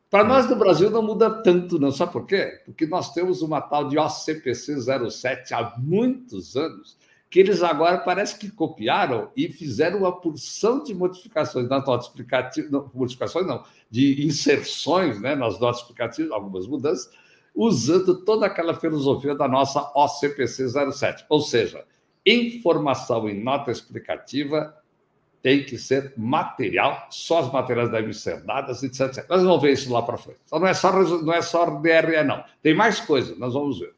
Para nós do Brasil não muda tanto, não. Sabe por quê? Porque nós temos uma tal de OCPC 07 há muitos anos, que eles agora parece que copiaram e fizeram uma porção de modificações nas notas explicativas, não, modificações não, de inserções, né, nas notas explicativas, algumas mudanças, usando toda aquela filosofia da nossa OCPC 07. Ou seja, informação em nota explicativa tem que ser material, só os materiais devem ser dadas, etc. Nós vamos ver isso lá para frente. Então, não é só DRE, não. Tem mais coisas, nós vamos ver.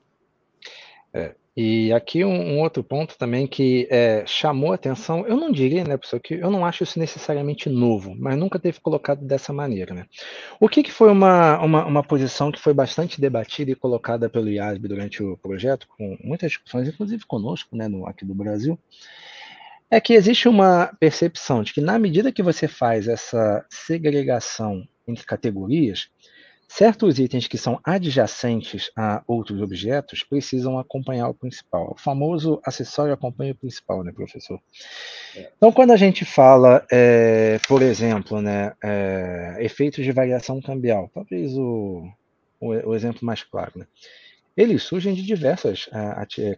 E aqui um outro ponto também que chamou a atenção, eu não diria, né, professor, que eu não acho isso necessariamente novo, mas nunca teve colocado dessa maneira, né? O que foi uma posição que foi bastante debatida e colocada pelo IASB durante o projeto, com muitas discussões, inclusive conosco, né, aqui do Brasil, é que existe uma percepção de que, na medida que você faz essa segregação entre categorias, certos itens que são adjacentes a outros objetos precisam acompanhar o principal. O famoso acessório acompanha o principal, né, professor? Então, quando a gente fala, por exemplo, né, efeitos de variação cambial, talvez o exemplo mais claro, né? Eles surgem de diversas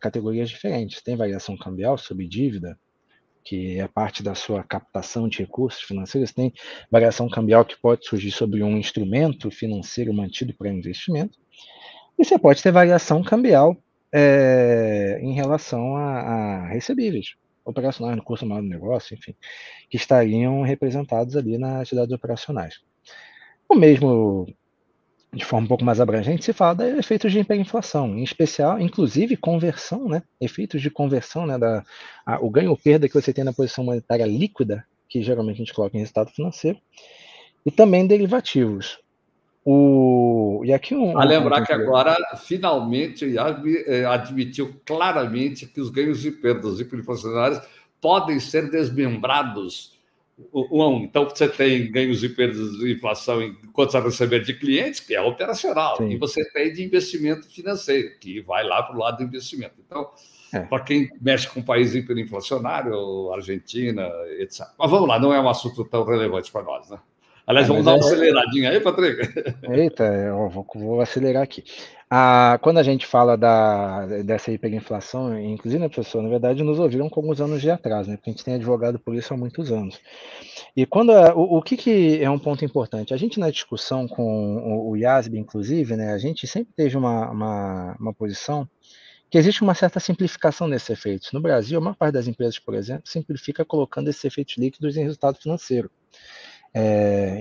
categorias diferentes. Tem variação cambial sobre dívida, que é parte da sua captação de recursos financeiros, tem variação cambial que pode surgir sobre um instrumento financeiro mantido para investimento, e você pode ter variação cambial em relação a recebíveis operacionais no curso normal do negócio, enfim, que estariam representados ali nas atividades operacionais. O mesmo, de forma um pouco mais abrangente, se fala de efeitos de hiperinflação, em especial, inclusive, conversão, né? Efeitos de conversão, né? O ganho ou perda que você tem na posição monetária líquida, que geralmente a gente coloca em resultado financeiro, e também derivativos. E aqui a lembrar que agora, finalmente, o IASB admitiu claramente que os ganhos e perdas hiperinflacionários podem ser desmembrados. Então, você tem ganhos e perdas de inflação enquanto você receber de clientes, que é operacional, sim, e você tem de investimento financeiro, que vai lá para o lado do investimento. Então, para quem mexe com um país hiperinflacionário, Argentina, etc. Mas vamos lá, não é um assunto tão relevante para nós, né? Aliás, vamos dar uma aceleradinha aí, Patrick? Eita, eu vou acelerar aqui. Quando a gente fala dessa hiperinflação, inclusive, né, professor, na verdade, nos ouviram com alguns anos de atraso, né? Porque a gente tem advogado por isso há muitos anos. E o que é um ponto importante? A gente, na discussão com o IASB, inclusive, né, a gente sempre teve uma posição que existe uma certa simplificação desses efeitos. No Brasil, a maior parte das empresas, por exemplo, simplifica colocando esses efeitos líquidos em resultado financeiro.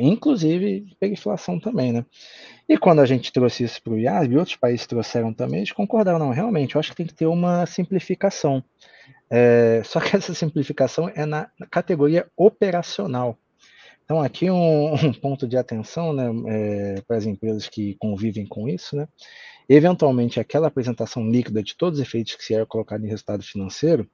Inclusive hiperinflação também, né? E quando a gente trouxe isso para o IASB, outros países trouxeram também, eles concordaram, não, realmente, eu acho que tem que ter uma simplificação. Só que essa simplificação é na categoria operacional. Então, aqui um ponto de atenção, né, para as empresas que convivem com isso, né? Eventualmente, aquela apresentação líquida de todos os efeitos que se era colocado em resultado financeiro,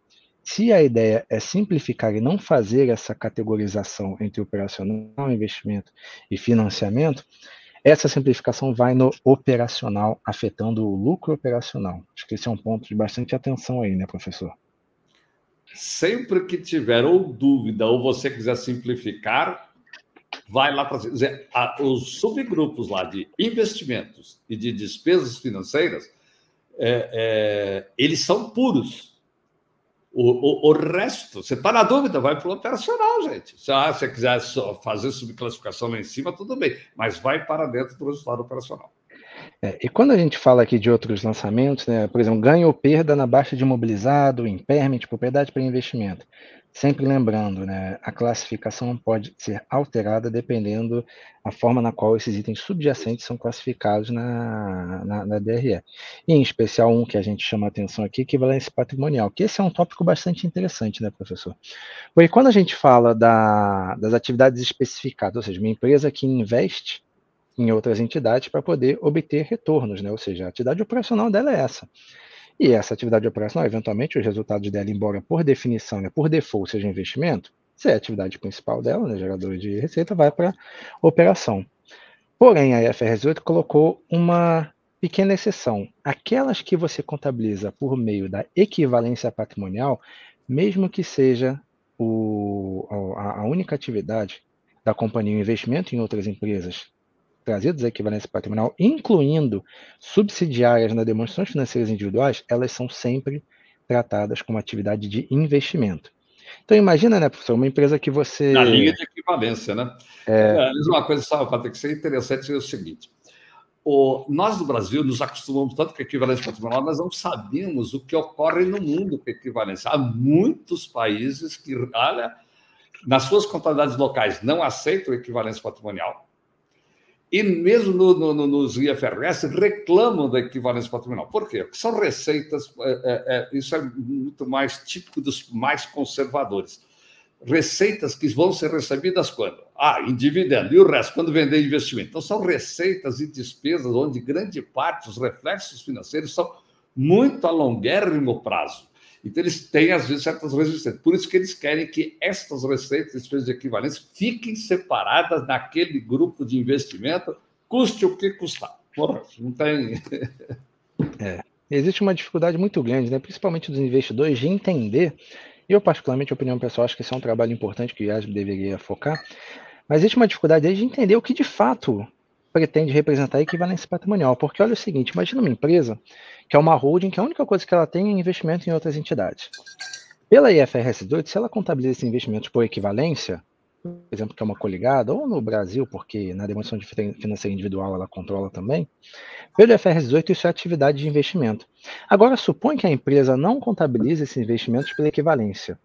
se a ideia é simplificar e não fazer essa categorização entre operacional, investimento e financiamento, essa simplificação vai no operacional, afetando o lucro operacional. Acho que esse é um ponto de bastante atenção aí, né, professor? Sempre que tiver ou dúvida ou você quiser simplificar, vai lá para dizer, os subgrupos lá de investimentos e de despesas financeiras, eles são puros. O resto, você está na dúvida, vai para o operacional, gente. Se você quiser fazer subclassificação lá em cima, tudo bem, mas vai para dentro do resultado operacional. E quando a gente fala aqui de outros lançamentos, né, por exemplo, ganho ou perda na baixa de imobilizado, impairment, propriedade para investimento. Sempre lembrando, né, a classificação pode ser alterada dependendo da forma na qual esses itens subjacentes são classificados na DRE. E, em especial, um que a gente chama a atenção aqui, equivalência patrimonial, que esse é um tópico bastante interessante, né, professor? Porque quando a gente fala das atividades especificadas, ou seja, uma empresa que investe em outras entidades para poder obter retornos, né? Ou seja, a atividade operacional dela é essa. E essa atividade operacional, eventualmente, os resultados dela, embora por definição, né, por default, seja investimento, se é a atividade principal dela, né, geradora de receita, vai para operação. Porém, a IFRS 8 colocou uma pequena exceção. Aquelas que você contabiliza por meio da equivalência patrimonial, mesmo que seja a única atividade da companhia, o investimento em outras empresas, trazidos à equivalência patrimonial, incluindo subsidiárias nas demonstrações financeiras individuais, elas são sempre tratadas como atividade de investimento. Então, imagina, né, professor, uma empresa que você... Na linha de equivalência, né? Aliás, uma coisa, sabe, Patrick, que é interessante é o seguinte. Nós, no Brasil, nos acostumamos tanto com a equivalência patrimonial, nós não sabemos o que ocorre no mundo com a equivalência. Há muitos países que, olha, nas suas contabilidades locais não aceitam a equivalência patrimonial. E mesmo nos IFRS reclamam da equivalência patrimonial. Por quê? Porque são receitas, isso é muito mais típico dos mais conservadores. Receitas que vão ser recebidas quando? Em dividendo. E o resto, quando vender investimento. Então, são receitas e despesas onde grande parte dos reflexos financeiros são muito a longuérrimo prazo. Então, eles têm, às vezes, certas resistências. Por isso que eles querem que estas receitas e despesas de equivalência fiquem separadas naquele grupo de investimento, custe o que custar. Porra, não tem... Existe uma dificuldade muito grande, né, principalmente dos investidores, de entender, e eu particularmente, a opinião pessoal, acho que esse é um trabalho importante que o IASB deveria focar, mas existe uma dificuldade de entender o que de fato pretende representar a equivalência patrimonial, porque olha o seguinte, imagina uma empresa que é uma holding, que a única coisa que ela tem é investimento em outras entidades. Pela IFRS 18, se ela contabiliza esses investimentos por equivalência, por exemplo, que é uma coligada, ou no Brasil, porque na demonstração de financeira individual ela controla também, pelo IFRS 18 isso é atividade de investimento. Agora, supõe que a empresa não contabilize esses investimentos pela equivalência.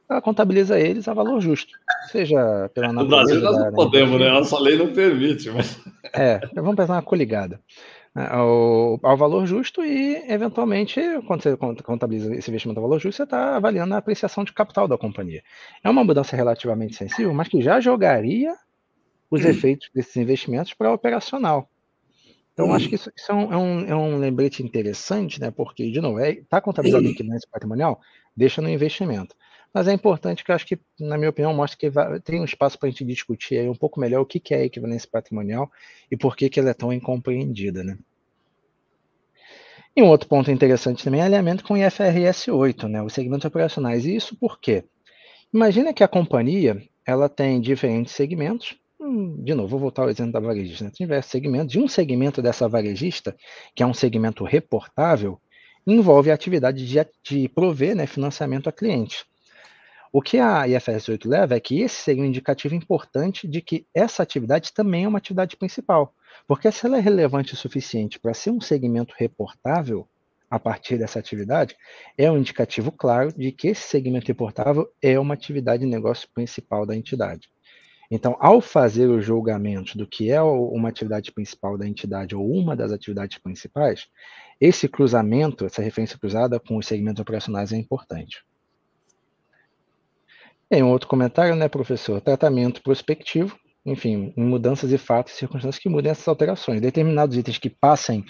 Ela contabiliza eles a valor justo, seja pela natureza... No Brasil nós não podemos, né? Nossa lei não permite. Mas... vamos pensar na coligada. Ao valor justo e, eventualmente, quando você contabiliza esse investimento ao valor justo, você está avaliando a apreciação de capital da companhia. É uma mudança relativamente sensível, mas que já jogaria os efeitos desses investimentos para a operacional. Então, acho que isso é um lembrete interessante, né? Porque, de novo, está contabilizado em equivalência patrimonial, deixa no investimento. Mas é importante que eu acho que, na minha opinião, mostra que tem um espaço para a gente discutir aí um pouco melhor o que é a equivalência patrimonial e por que ela é tão incompreendida, né? E um outro ponto interessante também é alinhamento com o IFRS 8, né? Os segmentos operacionais. E isso por quê? Imagina que a companhia ela tem diferentes segmentos. De novo, vou voltar ao exemplo da varejista. Tem diversos segmentos. E um segmento dessa varejista, que é um segmento reportável, envolve a atividade de prover, né, financiamento a clientes. O que a IFRS 8 leva é que esse seria um indicativo importante de que essa atividade também é uma atividade principal. Porque se ela é relevante o suficiente para ser um segmento reportável a partir dessa atividade, é um indicativo claro de que esse segmento reportável é uma atividade de negócio principal da entidade. Então, ao fazer o julgamento do que é uma atividade principal da entidade ou uma das atividades principais, esse cruzamento, essa referência cruzada com os segmentos operacionais é importante. Tem um outro comentário, né, professor? Tratamento prospectivo, enfim, em mudanças de fatos e circunstâncias que mudem essas alterações. Determinados itens que passem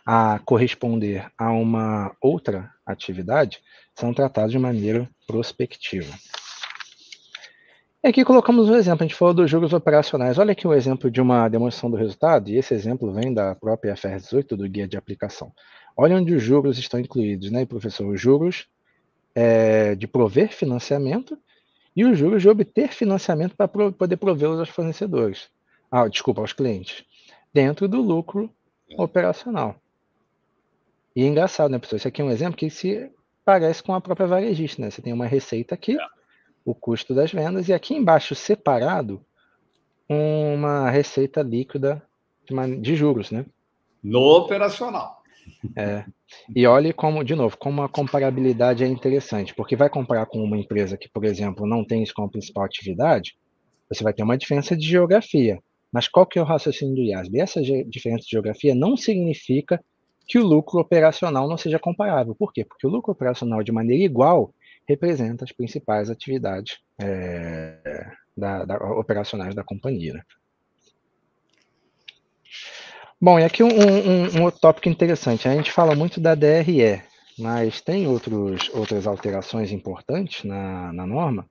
a corresponder a uma outra atividade são tratados de maneira prospectiva. E aqui colocamos um exemplo, a gente falou dos juros operacionais. Olha aqui o exemplo de uma demonstração do resultado, e esse exemplo vem da própria IFRS 18, do guia de aplicação. Olha onde os juros estão incluídos, né, professor? Os juros de prover financiamento e os juros de obter financiamento para poder provê-los aos fornecedores. Aos clientes. Dentro do lucro operacional. E é engraçado, né, pessoal? Isso aqui é um exemplo que se parece com a própria varejista, né? Você tem uma receita aqui, o custo das vendas, e aqui embaixo, separado, uma receita líquida de juros, né? No operacional. E olhe como, de novo, como a comparabilidade é interessante, porque vai comparar com uma empresa que, por exemplo, não tem isso como principal atividade, você vai ter uma diferença de geografia. Mas qual que é o raciocínio do IASB? Essa diferença de geografia não significa que o lucro operacional não seja comparável. Por quê? Porque o lucro operacional, de maneira igual, representa as principais atividades operacionais da companhia. Né? Bom, e aqui um outro tópico interessante. A gente fala muito da DRE, mas tem outras alterações importantes na norma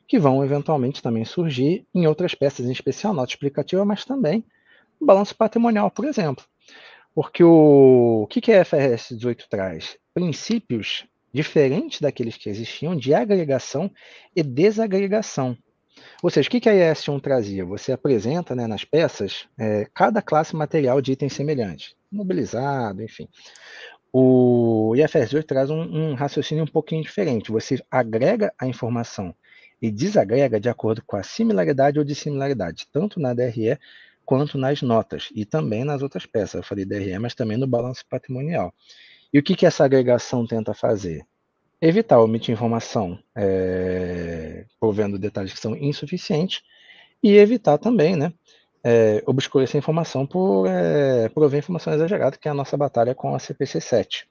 que vão eventualmente também surgir em outras peças, em especial nota explicativa, mas também no balanço patrimonial, por exemplo. Porque o que a IFRS 18 traz? Princípios diferentes daqueles que existiam de agregação e desagregação. Ou seja, o que a IS 1 trazia? Você apresenta, né, nas peças cada classe material de item semelhante, mobilizado, enfim. O IFRS 18 traz um raciocínio um pouquinho diferente. Você agrega a informação e desagrega de acordo com a similaridade ou dissimilaridade, tanto na DRE quanto nas notas e também nas outras peças. Eu falei DRE, mas também no balanço patrimonial. E o que essa agregação tenta fazer? Evitar omitir informação provendo detalhes que são insuficientes e evitar também, né, obscurecer informação por prover informação exagerada, que é a nossa batalha com a CPC 7.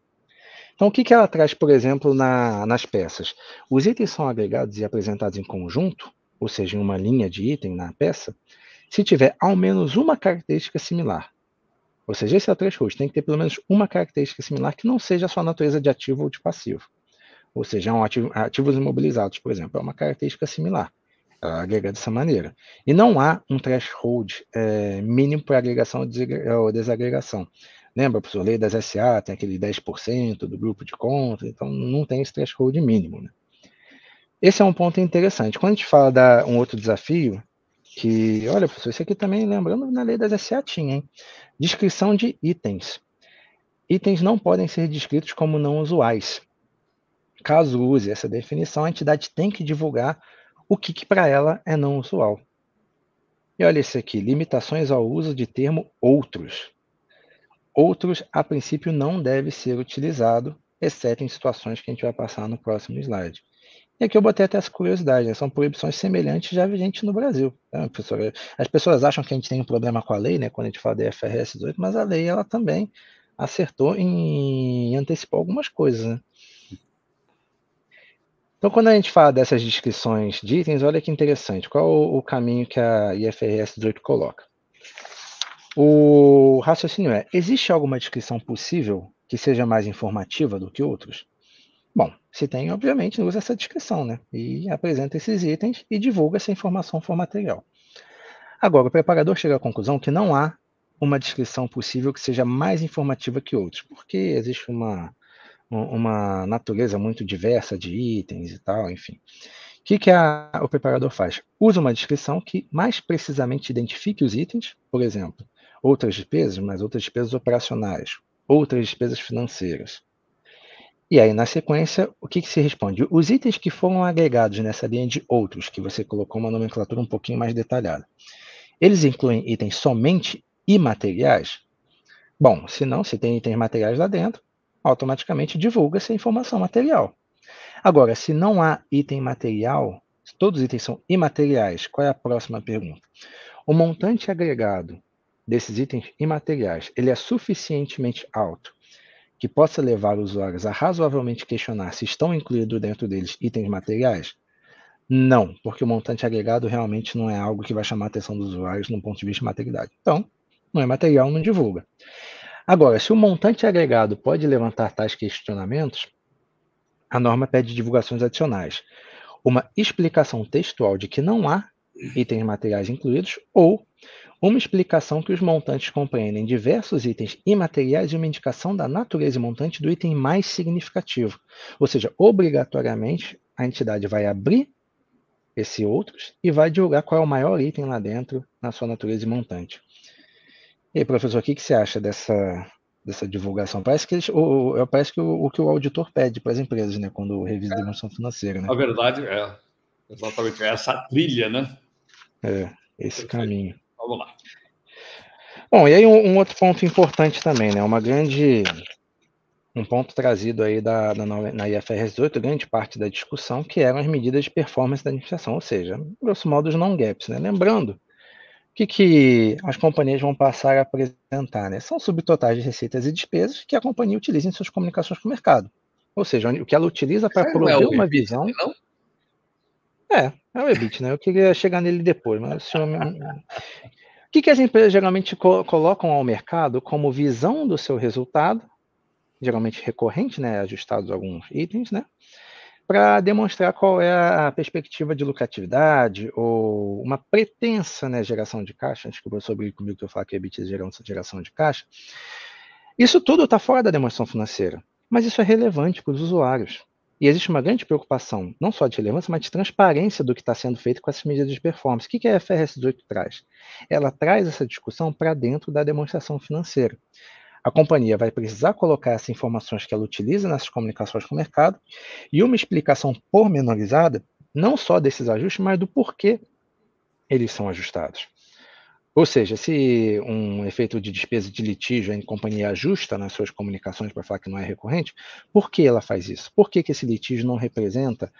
Então, o que ela traz, por exemplo, nas peças? Os itens são agregados e apresentados em conjunto, ou seja, em uma linha de item na peça, se tiver ao menos uma característica similar. Ou seja, esse é o threshold, tem que ter pelo menos uma característica similar que não seja a sua natureza de ativo ou de passivo. Ou seja, ativos imobilizados, por exemplo, é uma característica similar. Ela agrega dessa maneira. E não há um threshold mínimo para agregação ou desagregação. Lembra, professor, lei das SA, tem aquele 10% do grupo de conta, então não tem esse threshold mínimo. Né? Esse é um ponto interessante. Quando a gente fala um outro desafio, que, olha, professor, isso aqui também, lembrando, na lei das SA tinha, hein? Descrição de itens. Itens não podem ser descritos como não usuais. Caso use essa definição, a entidade tem que divulgar o que para ela é não usual. E olha esse aqui, limitações ao uso de termo outros. Outros, a princípio, não deve ser utilizado, exceto em situações que a gente vai passar no próximo slide. E aqui eu botei até essa curiosidade, né? São proibições semelhantes já vigentes no Brasil. Né, professor? As pessoas acham que a gente tem um problema com a lei, né, quando a gente fala da IFRS 18, mas a lei ela também acertou em antecipar algumas coisas. Né? Então, quando a gente fala dessas descrições de itens, olha que interessante. Qual o caminho que a IFRS 18 coloca? O raciocínio existe alguma descrição possível que seja mais informativa do que outros? Bom, se tem, obviamente, usa essa descrição, né? E apresenta esses itens e divulga essa informação for material. Agora, o preparador chega à conclusão que não há uma descrição possível que seja mais informativa que outros, porque existe uma natureza muito diversa de itens e tal, enfim. O que o preparador faz? Usa uma descrição que mais precisamente identifique os itens, por exemplo, outras despesas, mas outras despesas operacionais, outras despesas financeiras. E aí, na sequência, o que se responde? Os itens que foram agregados nessa linha de outros, que você colocou uma nomenclatura um pouquinho mais detalhada, eles incluem itens somente imateriais? Bom, se não, se tem itens materiais lá dentro, automaticamente divulga essa informação material. Agora, se não há item material, se todos os itens são imateriais, qual é a próxima pergunta? O montante agregado desses itens imateriais, ele é suficientemente alto que possa levar os usuários a razoavelmente questionar se estão incluídos dentro deles itens materiais? Não, porque o montante agregado realmente não é algo que vai chamar a atenção dos usuários no ponto de vista de materialidade. Então, não é material, não divulga. Agora, se o montante agregado pode levantar tais questionamentos, a norma pede divulgações adicionais. Uma explicação textual de que não há itens materiais incluídos ou uma explicação que os montantes compreendem diversos itens imateriais e uma indicação da natureza e montante do item mais significativo. Ou seja, obrigatoriamente, a entidade vai abrir esse outros e vai divulgar qual é o maior item lá dentro na sua natureza e montante. E aí, professor, o que você acha dessa divulgação. Parece que, parece que o que o auditor pede para as empresas, né, quando revisa a demonstração financeira. Né? Na verdade, exatamente essa trilha, né? Esse Perfeito. caminho. Vamos lá. Bom, e aí um outro ponto importante também, né? Um ponto trazido aí na IFRS 18, grande parte da discussão, que eram as medidas de performance da administração, ou seja, grosso modo, os non-gaps, né? Lembrando, o que as companhias vão passar a apresentar, né? São subtotais de receitas e despesas que a companhia utiliza em suas comunicações com o mercado. Ou seja, o que ela utiliza para prover uma visão... Não? É o EBIT, né? Eu queria chegar nele depois, mas o senhor... O que as empresas geralmente colocam ao mercado como visão do seu resultado, geralmente recorrente, né, ajustados a alguns itens, né, para demonstrar qual é a perspectiva de lucratividade ou uma pretensa, né, geração de caixa. Acho que o professor brincou comigo que eu falo que EBIT é geração de caixa. Isso tudo está fora da demonstração financeira, mas isso é relevante para os usuários. E existe uma grande preocupação, não só de relevância, mas de transparência do que está sendo feito com essas medidas de performance. O que a IFRS 18 traz? Ela traz essa discussão para dentro da demonstração financeira. A companhia vai precisar colocar essas informações que ela utiliza nessas comunicações com o mercado e uma explicação pormenorizada, não só desses ajustes, mas do porquê eles são ajustados. Ou seja, se um efeito de despesa de litígio a companhia ajusta nas suas comunicações para falar que não é recorrente, por que ela faz isso? Por que esse litígio não representa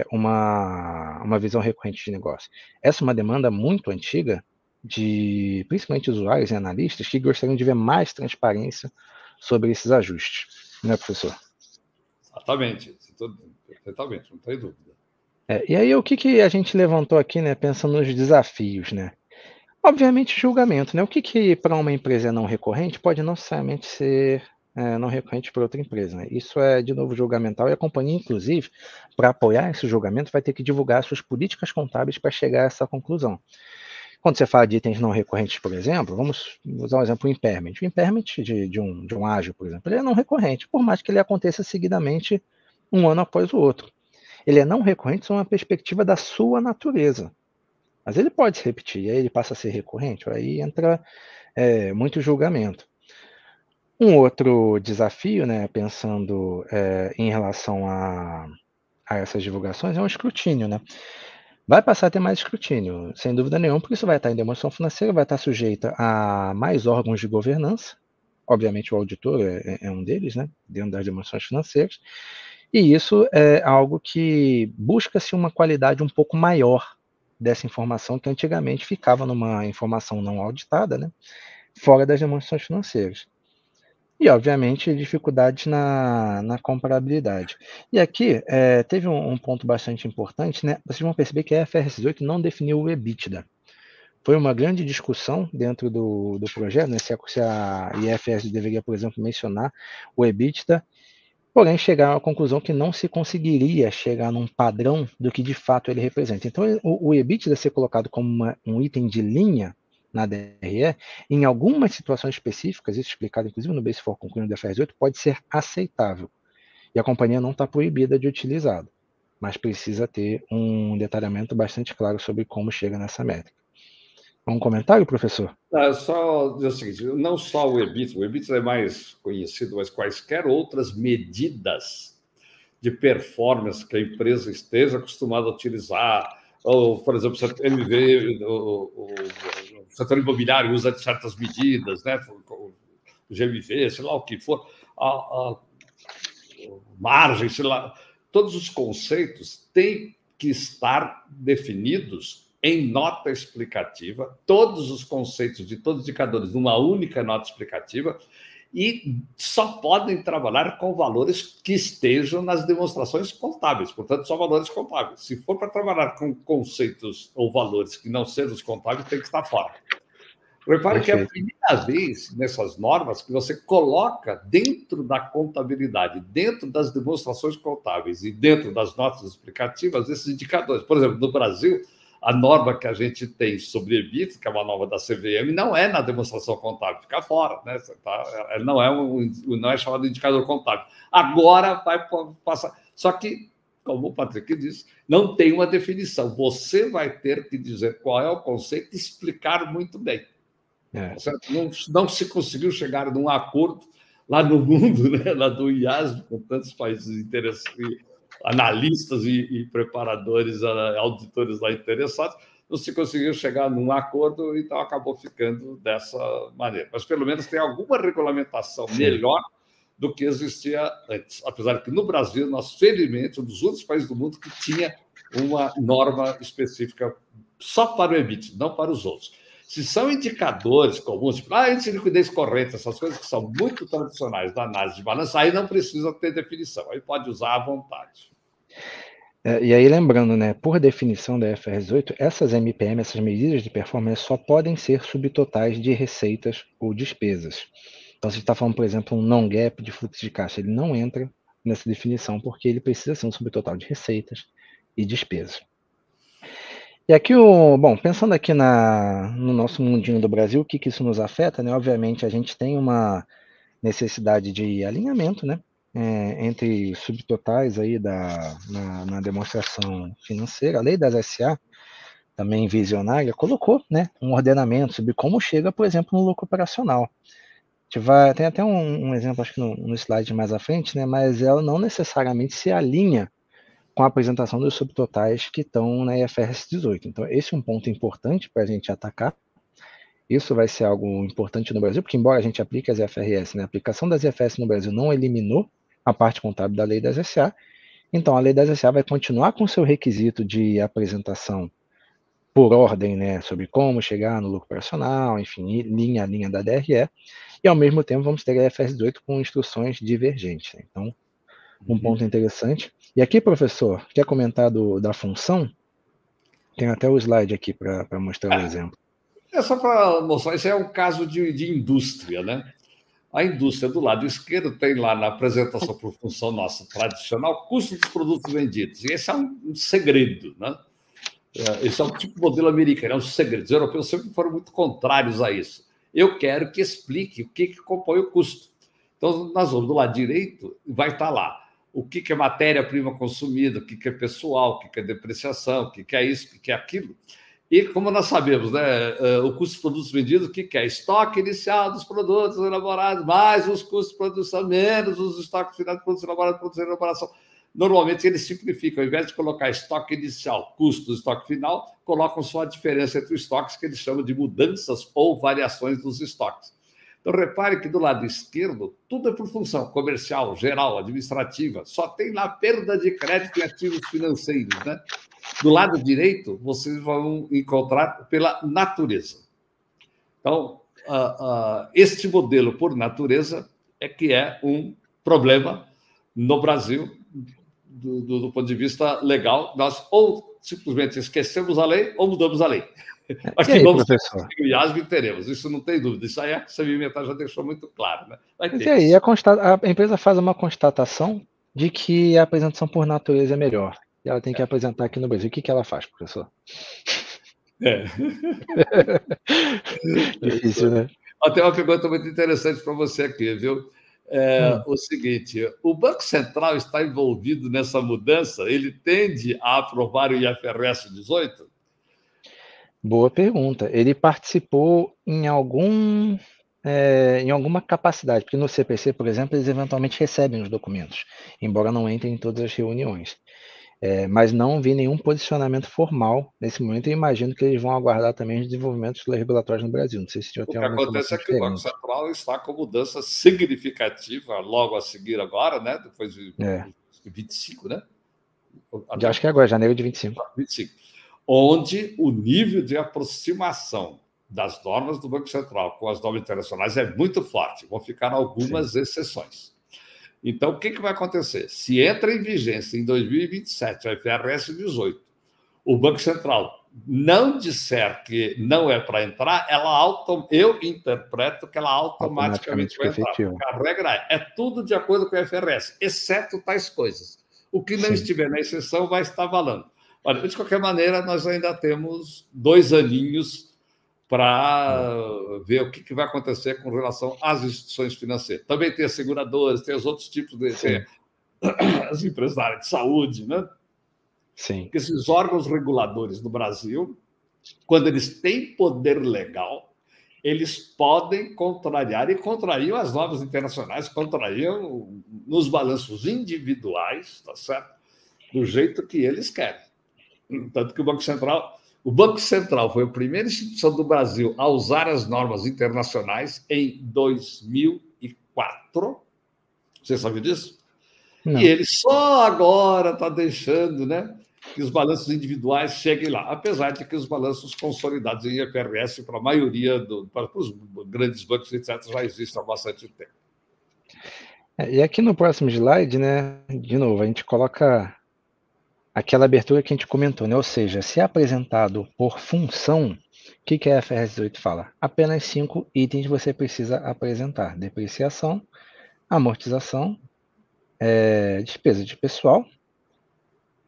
uma visão recorrente de negócio? Essa é uma demanda muito antiga de principalmente usuários e analistas que gostariam de ver mais transparência sobre esses ajustes. Não é, professor? Exatamente, perfeitamente, não tem dúvida. E aí, o que a gente levantou aqui, né, pensando nos desafios, né? Obviamente, julgamento, né? O que para uma empresa é não recorrente pode não necessariamente ser não recorrente para outra empresa, né? Isso é, de novo, julgamental e a companhia, inclusive, para apoiar esse julgamento, vai ter que divulgar suas políticas contábeis para chegar a essa conclusão. Quando você fala de itens não recorrentes, por exemplo, vamos usar um exemplo, o impairment. O impairment de um ágio, por exemplo, ele é não recorrente, por mais que ele aconteça seguidamente um ano após o outro. Ele é não recorrente sob uma perspectiva da sua natureza. Mas ele pode se repetir, e aí ele passa a ser recorrente, aí entra muito julgamento. Um outro desafio, né, pensando em relação a essas divulgações, é um escrutínio, né? Vai passar a ter mais escrutínio, sem dúvida nenhuma, porque isso vai estar em demonstração financeira, vai estar sujeita a mais órgãos de governança, obviamente o auditor é um deles, né, dentro das demonstrações financeiras, e isso é algo que busca-se uma qualidade um pouco maior dessa informação que antigamente ficava numa informação não auditada, né, fora das demonstrações financeiras. E, obviamente, dificuldades na comparabilidade. E aqui teve um ponto bastante importante, né? Vocês vão perceber que a IFRS 18 não definiu o EBITDA. Foi uma grande discussão dentro do projeto, né? Se a IFRS deveria, por exemplo, mencionar o EBITDA, porém chegaram à conclusão que não se conseguiria chegar num padrão do que de fato ele representa. Então, o EBITDA ser colocado como um item de linha na DRE, em algumas situações específicas, isso explicado inclusive no Base for Conclusion da IFRS 18, pode ser aceitável. E a companhia não está proibida de utilizá-lo, mas precisa ter um detalhamento bastante claro sobre como chega nessa métrica. Um comentário, professor? Só dizer o seguinte, não só o EBITDA é mais conhecido, mas quaisquer outras medidas de performance que a empresa esteja acostumada a utilizar, ou, por exemplo, o setor imobiliário usa de certas medidas, né? O GMV, sei lá o que for, a margem, sei lá, todos os conceitos têm que estar definidos em nota explicativa, todos os conceitos de todos os indicadores numa única nota explicativa, e só podem trabalhar com valores que estejam nas demonstrações contábeis, portanto, só valores contábeis. Se for para trabalhar com conceitos ou valores que não sejam os contábeis, tem que estar fora. Repare que é a primeira vez nessas normas que você coloca dentro da contabilidade, dentro das demonstrações contábeis e dentro das notas explicativas esses indicadores. Por exemplo, no Brasil, a norma que a gente tem sobre EBITDA, que é uma norma da CVM, não é na demonstração contábil, fica fora, né? Não é chamado de indicador contábil. Agora vai passar. Só que, como o Patrick disse, não tem uma definição. Você vai ter que dizer qual é o conceito e explicar muito bem. Não se conseguiu chegar num acordo lá no mundo, né? Lá do IASB, com tantos países interessados, analistas e preparadores, auditores lá interessados, não se conseguiu chegar num acordo, então acabou ficando dessa maneira. Mas, pelo menos, tem alguma regulamentação melhor do que existia antes. Apesar de que, no Brasil, nós, felizmente, um dos únicos países do mundo que tinha uma norma específica só para o EBIT, não para os outros. Se são indicadores comuns, tipo índice de liquidez corrente, essas coisas que são muito tradicionais da análise de balanço, aí não precisa ter definição, aí pode usar à vontade. E aí, lembrando, né, por definição da IFRS 18, essas MPM, essas medidas de performance, só podem ser subtotais de receitas ou despesas. Então, se a gente está falando, por exemplo, um non-GAAP de fluxo de caixa, ele não entra nessa definição, porque ele precisa ser um subtotal de receitas e despesas. E aqui, bom, pensando aqui no nosso mundinho do Brasil, o que isso nos afeta, né? Obviamente, a gente tem uma necessidade de alinhamento, né? Entre subtotais aí na demonstração financeira. A lei das SA, também visionária, colocou, né, um ordenamento sobre como chega, por exemplo, no lucro operacional. Tem até um exemplo, acho que no slide mais à frente, né, mas ela não necessariamente se alinha com a apresentação dos subtotais que estão na IFRS 18. Então, esse é um ponto importante para a gente atacar. Isso vai ser algo importante no Brasil, porque embora a gente aplique as IFRS, né, a aplicação das IFRS no Brasil não eliminou a parte contábil da lei das SA, então a lei das SA vai continuar com seu requisito de apresentação por ordem, né, sobre como chegar no lucro operacional, enfim, linha a linha da DRE, e ao mesmo tempo vamos ter a IFRS 18 com instruções divergentes. Né? Então, um ponto interessante. E aqui, professor, quer comentar da função? Tem até o slide aqui para mostrar o exemplo. Só para mostrar, isso é um caso de indústria, né? A indústria do lado esquerdo tem lá na apresentação por função nossa tradicional custo dos produtos vendidos. E esse é um segredo, né? Esse é um tipo de modelo americano, é um segredo. Os europeus sempre foram muito contrários a isso. Eu quero que explique o que compõe o custo. Então, nós vamos do lado direito, vai estar lá o que é matéria-prima consumida, o que é pessoal, o que é depreciação, o que é isso, o que é aquilo. E, como nós sabemos, né, o custo dos produtos vendidos, o que é? Estoque inicial dos produtos elaborados, mais os custos de produção, menos os estoques finais de produtos elaborados, produção e elaboração. Normalmente, eles simplificam. Ao invés de colocar estoque inicial, custo do estoque final, colocam só a diferença entre os estoques, que eles chamam de mudanças ou variações dos estoques. Então, repare que do lado esquerdo, tudo é por função comercial, geral, administrativa. Só tem lá perda de crédito e ativos financeiros, né? Do lado direito, vocês vão encontrar pela natureza. Então, este modelo por natureza é que é um problema no Brasil, do ponto de vista legal. Nós ou simplesmente esquecemos a lei ou mudamos a lei. Mas que vamos ter o IASB teremos, isso não tem dúvida. Isso aí a Semimentar já deixou muito claro. Né? Mas e aí, a empresa faz uma constatação de que a apresentação por natureza é melhor. E ela tem que apresentar aqui no Brasil. O que ela faz, professor? Difícil, né? Tem uma pergunta muito interessante para você aqui, viu? O seguinte, o Banco Central está envolvido nessa mudança? Ele tende a aprovar o IFRS 18? Boa pergunta. Ele participou em alguma capacidade, porque no CPC, por exemplo, eles eventualmente recebem os documentos, embora não entrem em todas as reuniões. Mas não vi nenhum posicionamento formal nesse momento e imagino que eles vão aguardar também os desenvolvimentos regulatórios no Brasil. Não sei se já tem alguma informação diferente. O que acontece é que o Banco Central está com mudança significativa logo a seguir agora, né? Depois de 25, né? Já acho que é agora, janeiro de 25. 25. Onde o nível de aproximação das normas do Banco Central com as normas internacionais é muito forte. Vão ficar algumas exceções. Então, o que vai acontecer? Se entra em vigência em 2027 a IFRS 18, o Banco Central não disser que não é para entrar, eu interpreto que ela automaticamente vai entrar. Porque a regra é tudo de acordo com a IFRS, exceto tais coisas. O que não estiver na exceção vai estar valendo. Olha, de qualquer maneira, nós ainda temos 2 aninhos para ver o que vai acontecer com relação às instituições financeiras. Também tem as seguradoras, tem os outros tipos tem as empresas da área de saúde, né? Sim. Porque esses órgãos reguladores do Brasil, quando eles têm poder legal, eles podem contrariar, e contrariam as normas internacionais, contrariam nos balanços individuais, tá certo? Do jeito que eles querem. Tanto que o Banco Central foi a primeira instituição do Brasil a usar as normas internacionais em 2004. Você sabe disso? Não. E ele só agora está deixando, né, que os balanços individuais cheguem lá, apesar de que os balanços consolidados em IFRS para a maioria, para os grandes bancos, etc., já existem há bastante tempo. E aqui no próximo slide, né, de novo, a gente coloca aquela abertura que a gente comentou, né? Ou seja, se é apresentado por função, o que a IFRS 18 fala? Apenas 5 itens você precisa apresentar: depreciação, amortização, despesa de pessoal,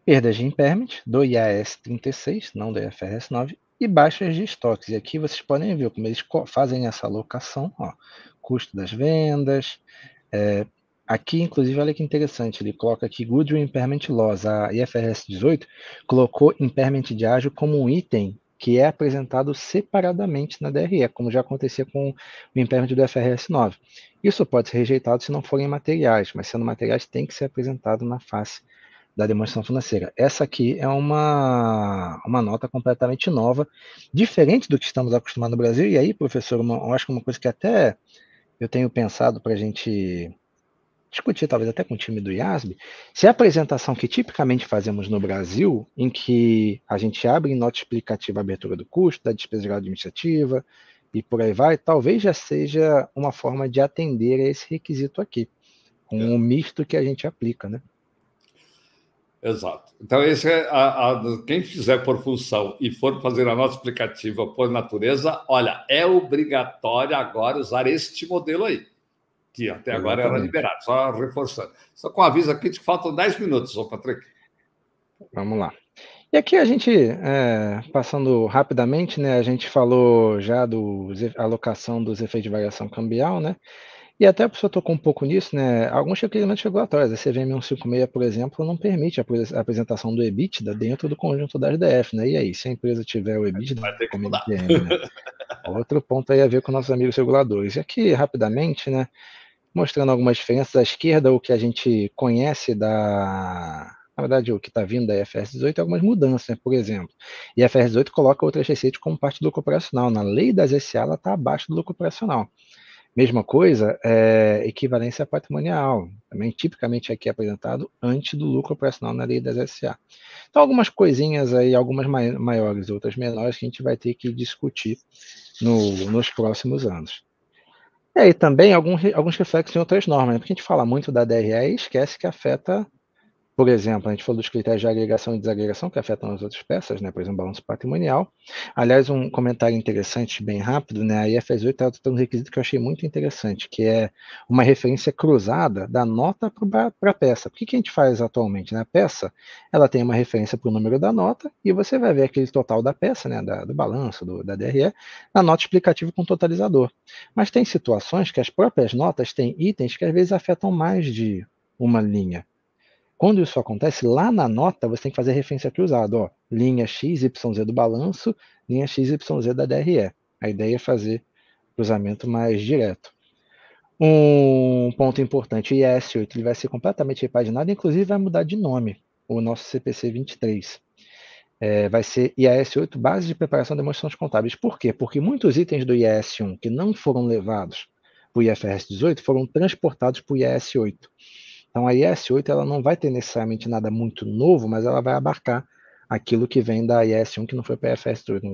perdas de impairment, do IAS 36, não do IFRS 9, e baixas de estoques. E aqui vocês podem ver como eles fazem essa alocação, ó, custo das vendas. Aqui, inclusive, olha que interessante, ele coloca aqui Goodwill Impairment Loss. A IFRS 18 colocou impairment de ágio como um item que é apresentado separadamente na DRE, como já acontecia com o impairment do IFRS 9. Isso pode ser rejeitado se não forem materiais, mas sendo materiais tem que ser apresentado na face da demonstração financeira. Essa aqui é uma nota completamente nova, diferente do que estamos acostumados no Brasil. E aí, professor, eu acho que uma coisa que até eu tenho pensado para a gente discutir, talvez até com o time do IASB, se a apresentação que tipicamente fazemos no Brasil, em que a gente abre em nota explicativa a abertura do custo, da despesa geral administrativa e por aí vai, talvez já seja uma forma de atender a esse requisito aqui, com o misto que a gente aplica, né? Exato. Então, esse é quem fizer por função e for fazer a nota explicativa por natureza, olha, é obrigatório agora usar este modelo aí, que até agora era liberado, só reforçando. Só com aviso aqui de que faltam 10 minutos, ô Patrick. Vamos lá. E aqui a gente, passando rapidamente, né, a gente falou já da alocação dos efeitos de variação cambial, né? E até o professor tocou um pouco nisso, né? Alguns requerimentos regulatórios, a CVM 156, por exemplo, não permite a apresentação do EBITDA dentro do conjunto da SDF, né? E aí, se a empresa tiver o EBITDA como MTM, né? Outro ponto aí a ver com nossos amigos reguladores. E aqui, rapidamente, né, mostrando algumas diferenças. À esquerda, o que a gente conhece na verdade, o que está vindo da IFRS 18 é algumas mudanças, né? Por exemplo, a IFRS 18 coloca outras receitas como parte do lucro operacional. Na lei das SA, ela está abaixo do lucro operacional. Mesma coisa, equivalência patrimonial, também tipicamente aqui apresentado antes do lucro operacional na lei das SA. Então, algumas coisinhas aí, algumas maiores, outras menores, que a gente vai ter que discutir nos próximos anos. E aí também alguns reflexos em outras normas, né? Porque a gente fala muito da DRE e esquece que afeta, por exemplo, a gente falou dos critérios de agregação e desagregação que afetam as outras peças, né? Por exemplo, balanço patrimonial. Aliás, um comentário interessante, bem rápido, né? A IFRS 18 está tratando um requisito que eu achei muito interessante, que é uma referência cruzada da nota para a peça. O que a gente faz atualmente? Né? A peça, ela tem uma referência para o número da nota e você vai ver aquele total da peça, né? Do balanço, da DRE, na nota explicativa com totalizador. Mas tem situações que as próprias notas têm itens que às vezes afetam mais de uma linha. Quando isso acontece, lá na nota você tem que fazer referência cruzada, ó, linha XYZ do balanço, linha XYZ da DRE. A ideia é fazer cruzamento mais direto. Um ponto importante, o IAS 8 ele vai ser completamente repaginado, inclusive vai mudar de nome, o nosso CPC 23. Vai ser IAS 8, Base de Preparação de Demonstrações Contábeis. Por quê? Porque muitos itens do IAS 1 que não foram levados para o IFRS 18 foram transportados para o IAS 8. Então, a IAS 8 ela não vai ter necessariamente nada muito novo, mas ela vai abarcar aquilo que vem da IAS 1 que não foi para a IFRS 8,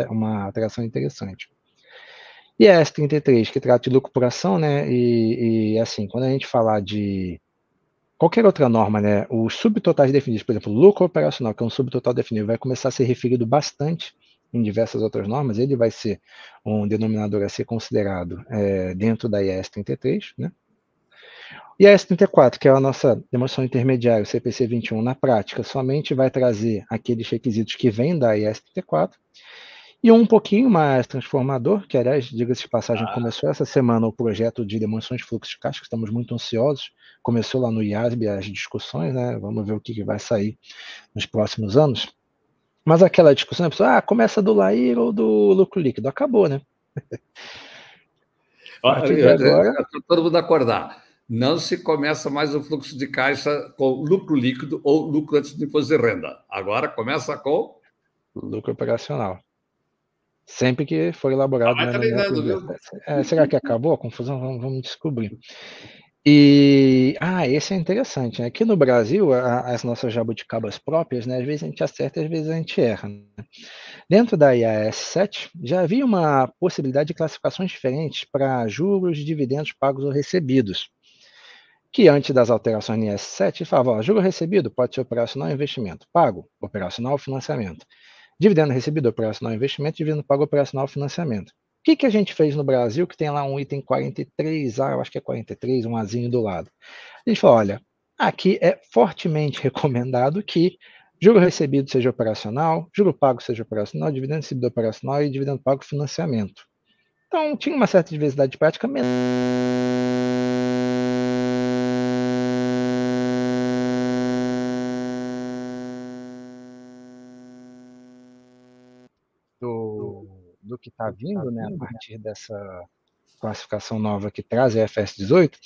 uma alteração interessante. IAS 33, que trata de lucro por ação, né? E assim, quando a gente falar de qualquer outra norma, né? Os subtotais definidos, por exemplo, lucro operacional, que é um subtotal definido, vai começar a ser referido bastante em diversas outras normas. Ele vai ser um denominador a ser considerado dentro da IAS 33, né? E a IAS34, que é a nossa demonstração intermediária, o CPC 21, na prática, somente vai trazer aqueles requisitos que vêm da IAS34, e um pouquinho mais transformador, que, aliás, diga-se de passagem, começou essa semana o projeto de demonstrações de fluxo de caixa, que estamos muito ansiosos, começou lá no IASB as discussões, né? Vamos ver o que vai sair nos próximos anos. Mas aquela discussão, a pessoa, começa do LAIR ou do lucro líquido, acabou, né? A partir de agora... Todo mundo acordar. Não se começa mais o fluxo de caixa com lucro líquido ou lucro antes do imposto de renda. Agora começa com... lucro operacional. Sempre que for elaborado... será que acabou a confusão? Vamos descobrir. E... esse é interessante, né? Aqui no Brasil, as nossas jabuticabas próprias, né? Às vezes a gente acerta, às vezes a gente erra, né? Dentro da IAS 7, já havia uma possibilidade de classificações diferentes para juros, dividendos pagos ou recebidos. Que antes das alterações no IAS 7, falava, juro recebido pode ser operacional ou investimento. Pago, operacional ou financiamento. Dividendo recebido, operacional ou investimento. Dividendo pago, operacional ou financiamento. O que a gente fez no Brasil, que tem lá um item 43A, eu acho que é 43, um Azinho do lado. A gente falou, olha, aqui é fortemente recomendado que juro recebido seja operacional, juro pago seja operacional, dividendo recebido operacional e dividendo pago financiamento. Então, tinha uma certa diversidade de prática do que está vindo, né, a partir dessa classificação nova que traz a IFRS 18,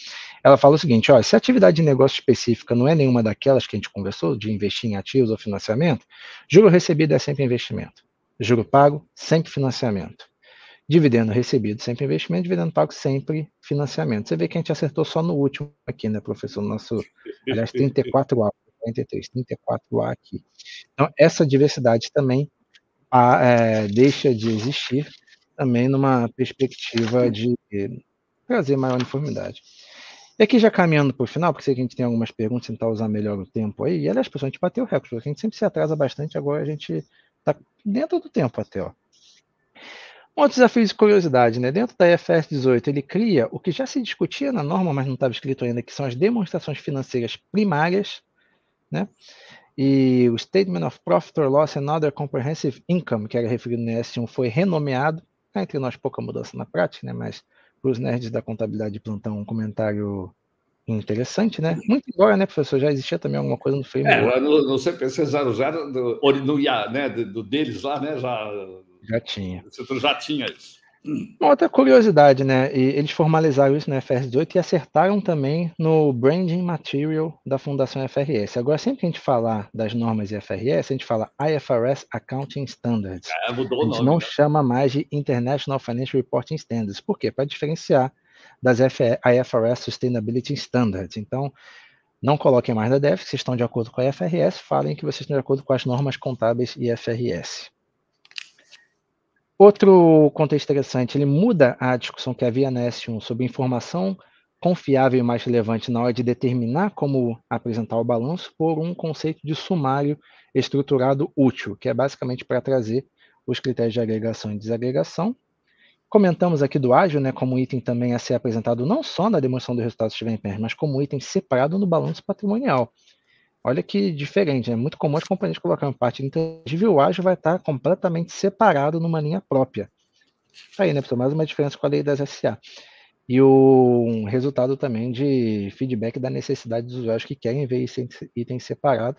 ela fala o seguinte, se a atividade de negócio específica não é nenhuma daquelas que a gente conversou, de investir em ativos ou financiamento, juro recebido é sempre investimento. Juro pago, sempre financiamento. Dividendo recebido, sempre investimento. Dividendo pago, sempre financiamento. Você vê que a gente acertou só no último aqui, né, professor? Nosso, aliás, 34A, 43, 34A aqui. Então, essa diversidade também deixa de existir, também numa perspectiva de trazer maior uniformidade. E aqui já caminhando para o final, porque sei que a gente tem algumas perguntas, tentar usar melhor o tempo aí, e aliás, pessoal, a gente bateu o recorde, porque a gente sempre se atrasa bastante, agora a gente está dentro do tempo até, ó. Um outro desafio de curiosidade, né? Dentro da IFRS 18, ele cria o que já se discutia na norma, mas não estava escrito ainda, que são as demonstrações financeiras primárias, né? E o Statement of Profit or Loss and Other Comprehensive Income, que era referido no S1, foi renomeado. Entre nós, pouca mudança na prática, né? Mas para os nerds da contabilidade de plantão, um comentário interessante, né? Muito embora, né, professor, já existia também alguma coisa no framework. No CPC 00, né, do deles lá, né, já tinha. Já tinha isso. Uma outra curiosidade, né? E eles formalizaram isso no IFRS 18 e acertaram também no Branding Material da Fundação IFRS. Agora, sempre que a gente falar das normas IFRS, a gente fala IFRS Accounting Standards. Mudou a gente não chama mais de International Financial Reporting Standards. Por quê? Para diferenciar das IFRS Sustainability Standards. Então, não coloquem mais na DEF, se estão de acordo com a IFRS, falem que vocês estão de acordo com as normas contábeis IFRS. Outro contexto interessante, ele muda a discussão que havia na S1 sobre informação confiável e mais relevante na hora de determinar como apresentar o balanço por um conceito de sumário estruturado útil, que é basicamente para trazer os critérios de agregação e desagregação. Comentamos aqui do ágil, né, como item também a ser apresentado não só na demonstração do resultado se estiver em pé, mas como item separado no balanço patrimonial. Olha que diferente, é muito comum as companhias colocarem parte intangível, o ágil vai estar completamente separado numa linha própria. Aí, né, pessoal, mais uma diferença com a lei das SA. E um resultado também de feedback da necessidade dos usuários que querem ver esse item separado.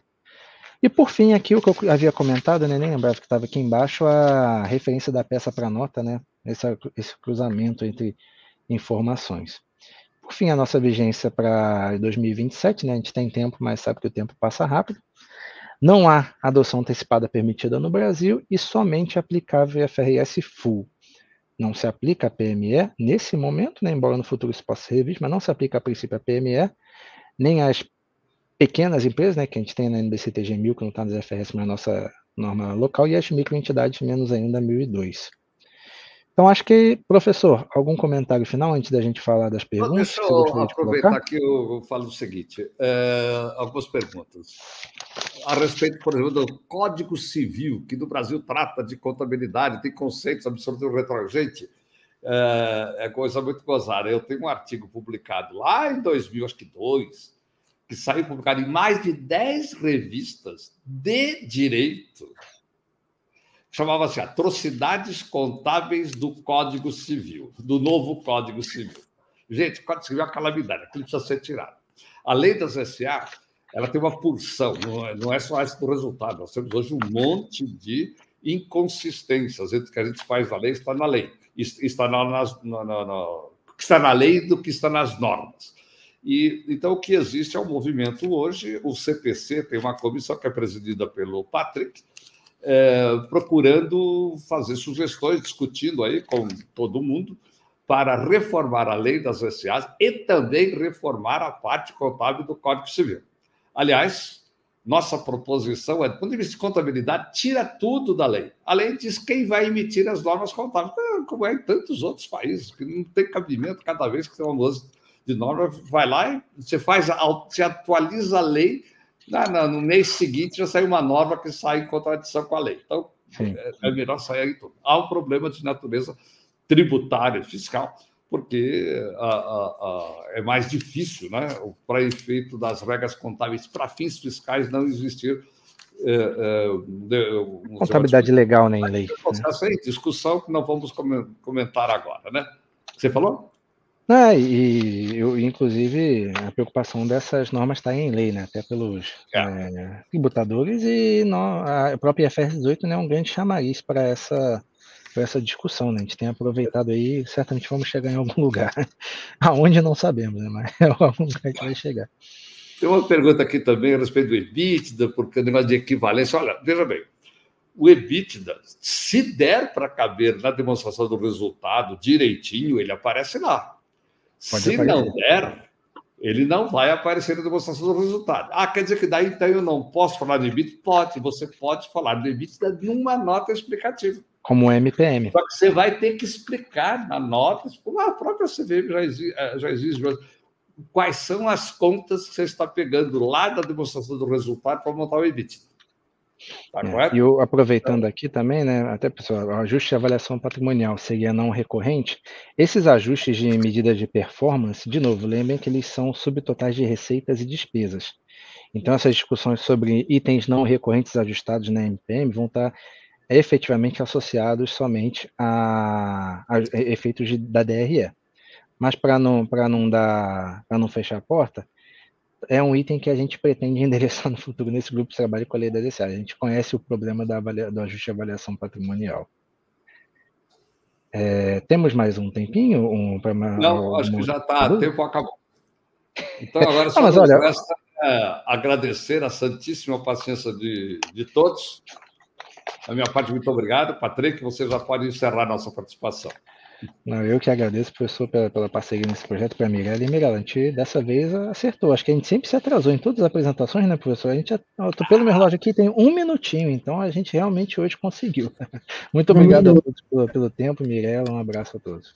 E por fim, aqui o que eu havia comentado, né, nem lembrava que estava aqui embaixo, a referência da peça para nota, né, esse cruzamento entre informações. Por fim, a nossa vigência para 2027, né? A gente tem tempo, mas sabe que o tempo passa rápido. Não há adoção antecipada permitida no Brasil e somente aplicável IFRS Full. Não se aplica a PME nesse momento, né? Embora no futuro isso possa ser revisto, mas não se aplica a princípio a PME, nem às pequenas empresas, né? Que a gente tem na NBC-TG 1000, que não está nos IFRS, mas é a nossa norma local, e as microentidades, menos ainda 1002. Então, acho que, professor, algum comentário final antes da gente falar das perguntas? Deixa eu aproveitar que eu falo o seguinte, algumas perguntas. A respeito, por exemplo, do Código Civil, que no Brasil trata de contabilidade, tem conceitos absolutamente retrogentes, é coisa muito gozada. Eu tenho um artigo publicado lá em 2002, que saiu publicado em mais de 10 revistas de direito, chamava-se Atrocidades Contábeis do Código Civil, do novo Código Civil. Gente, o Código Civil é uma calamidade, aquilo precisa ser tirado. A lei das SA, ela tem uma pulsão, não é só essa do resultado, nós temos hoje um monte de inconsistências entre o que a gente faz na lei e está na lei. está na lei do que está nas normas. E, então, o que existe é um movimento hoje, o CPC tem uma comissão que é presidida pelo Patrick, procurando fazer sugestões, discutindo aí com todo mundo, para reformar a lei das SAs e também reformar a parte contábil do Código Civil. Aliás, nossa proposição é, do ponto de vista de contabilidade, tira tudo da lei. A lei diz quem vai emitir as normas contábeis, como é em tantos outros países, que não tem cabimento cada vez que tem uma mudança de norma, vai lá e você atualiza a lei, no mês seguinte já sai uma norma que sai em contradição com a lei. Então, é melhor sair aí tudo. Há um problema de natureza tributária e fiscal, porque é mais difícil, né, para efeito das regras contábeis, para fins fiscais, não existir contabilidade legal nem lei. Essa é discussão que não vamos comentar agora, né? Você falou? Inclusive, a preocupação dessas normas está em lei, né? Até pelos tributadores, e a própria IFRS 18, né, é um grande chamariz para essa discussão, né? A gente tem aproveitado aí, certamente vamos chegar em algum lugar. Aonde não sabemos, né? Mas é algum lugar que vai chegar. Tem uma pergunta aqui também a respeito do EBITDA, porque o negócio de equivalência. Olha, veja bem, o EBITDA, se der para caber na demonstração do resultado direitinho, ele aparece lá. Se não der, ele não vai aparecer na demonstração do resultado. Quer dizer que daí então eu não posso falar do EBITDA? Pode, você pode falar do EBITDA numa nota explicativa. Como o MPM. Só que você vai ter que explicar na nota, a própria CVM já exige quais são as contas que você está pegando lá da demonstração do resultado para montar o EBITDA. Tá correto? E eu, aproveitando aqui também, né, até pessoal, o ajuste de avaliação patrimonial seria não recorrente. Esses ajustes de medidas de performance, de novo, lembrem que eles são subtotais de receitas e despesas. Então, essas discussões sobre itens não recorrentes ajustados na MPM vão estar efetivamente associados somente a efeitos da DRE. Mas para não fechar a porta, é um item que a gente pretende endereçar no futuro nesse grupo de trabalho com a lei da DCA. A gente conhece o problema do ajuste de avaliação patrimonial. Temos mais um tempinho? Não, acho que já está, o tempo acabou. Então, agora só nos resta agradecer a santíssima paciência de todos. Da minha parte, muito obrigado. Patrick, você já pode encerrar a nossa participação. Não, eu que agradeço, professor, pela parceria nesse projeto, para a Mirella. E, Mirella, a gente dessa vez acertou. Acho que a gente sempre se atrasou em todas as apresentações, né, professor? Eu tô pelo meu relógio aqui, tem 1 minutinho, então a gente realmente hoje conseguiu. Muito obrigado a todos pelo tempo, Mirella. Um abraço a todos.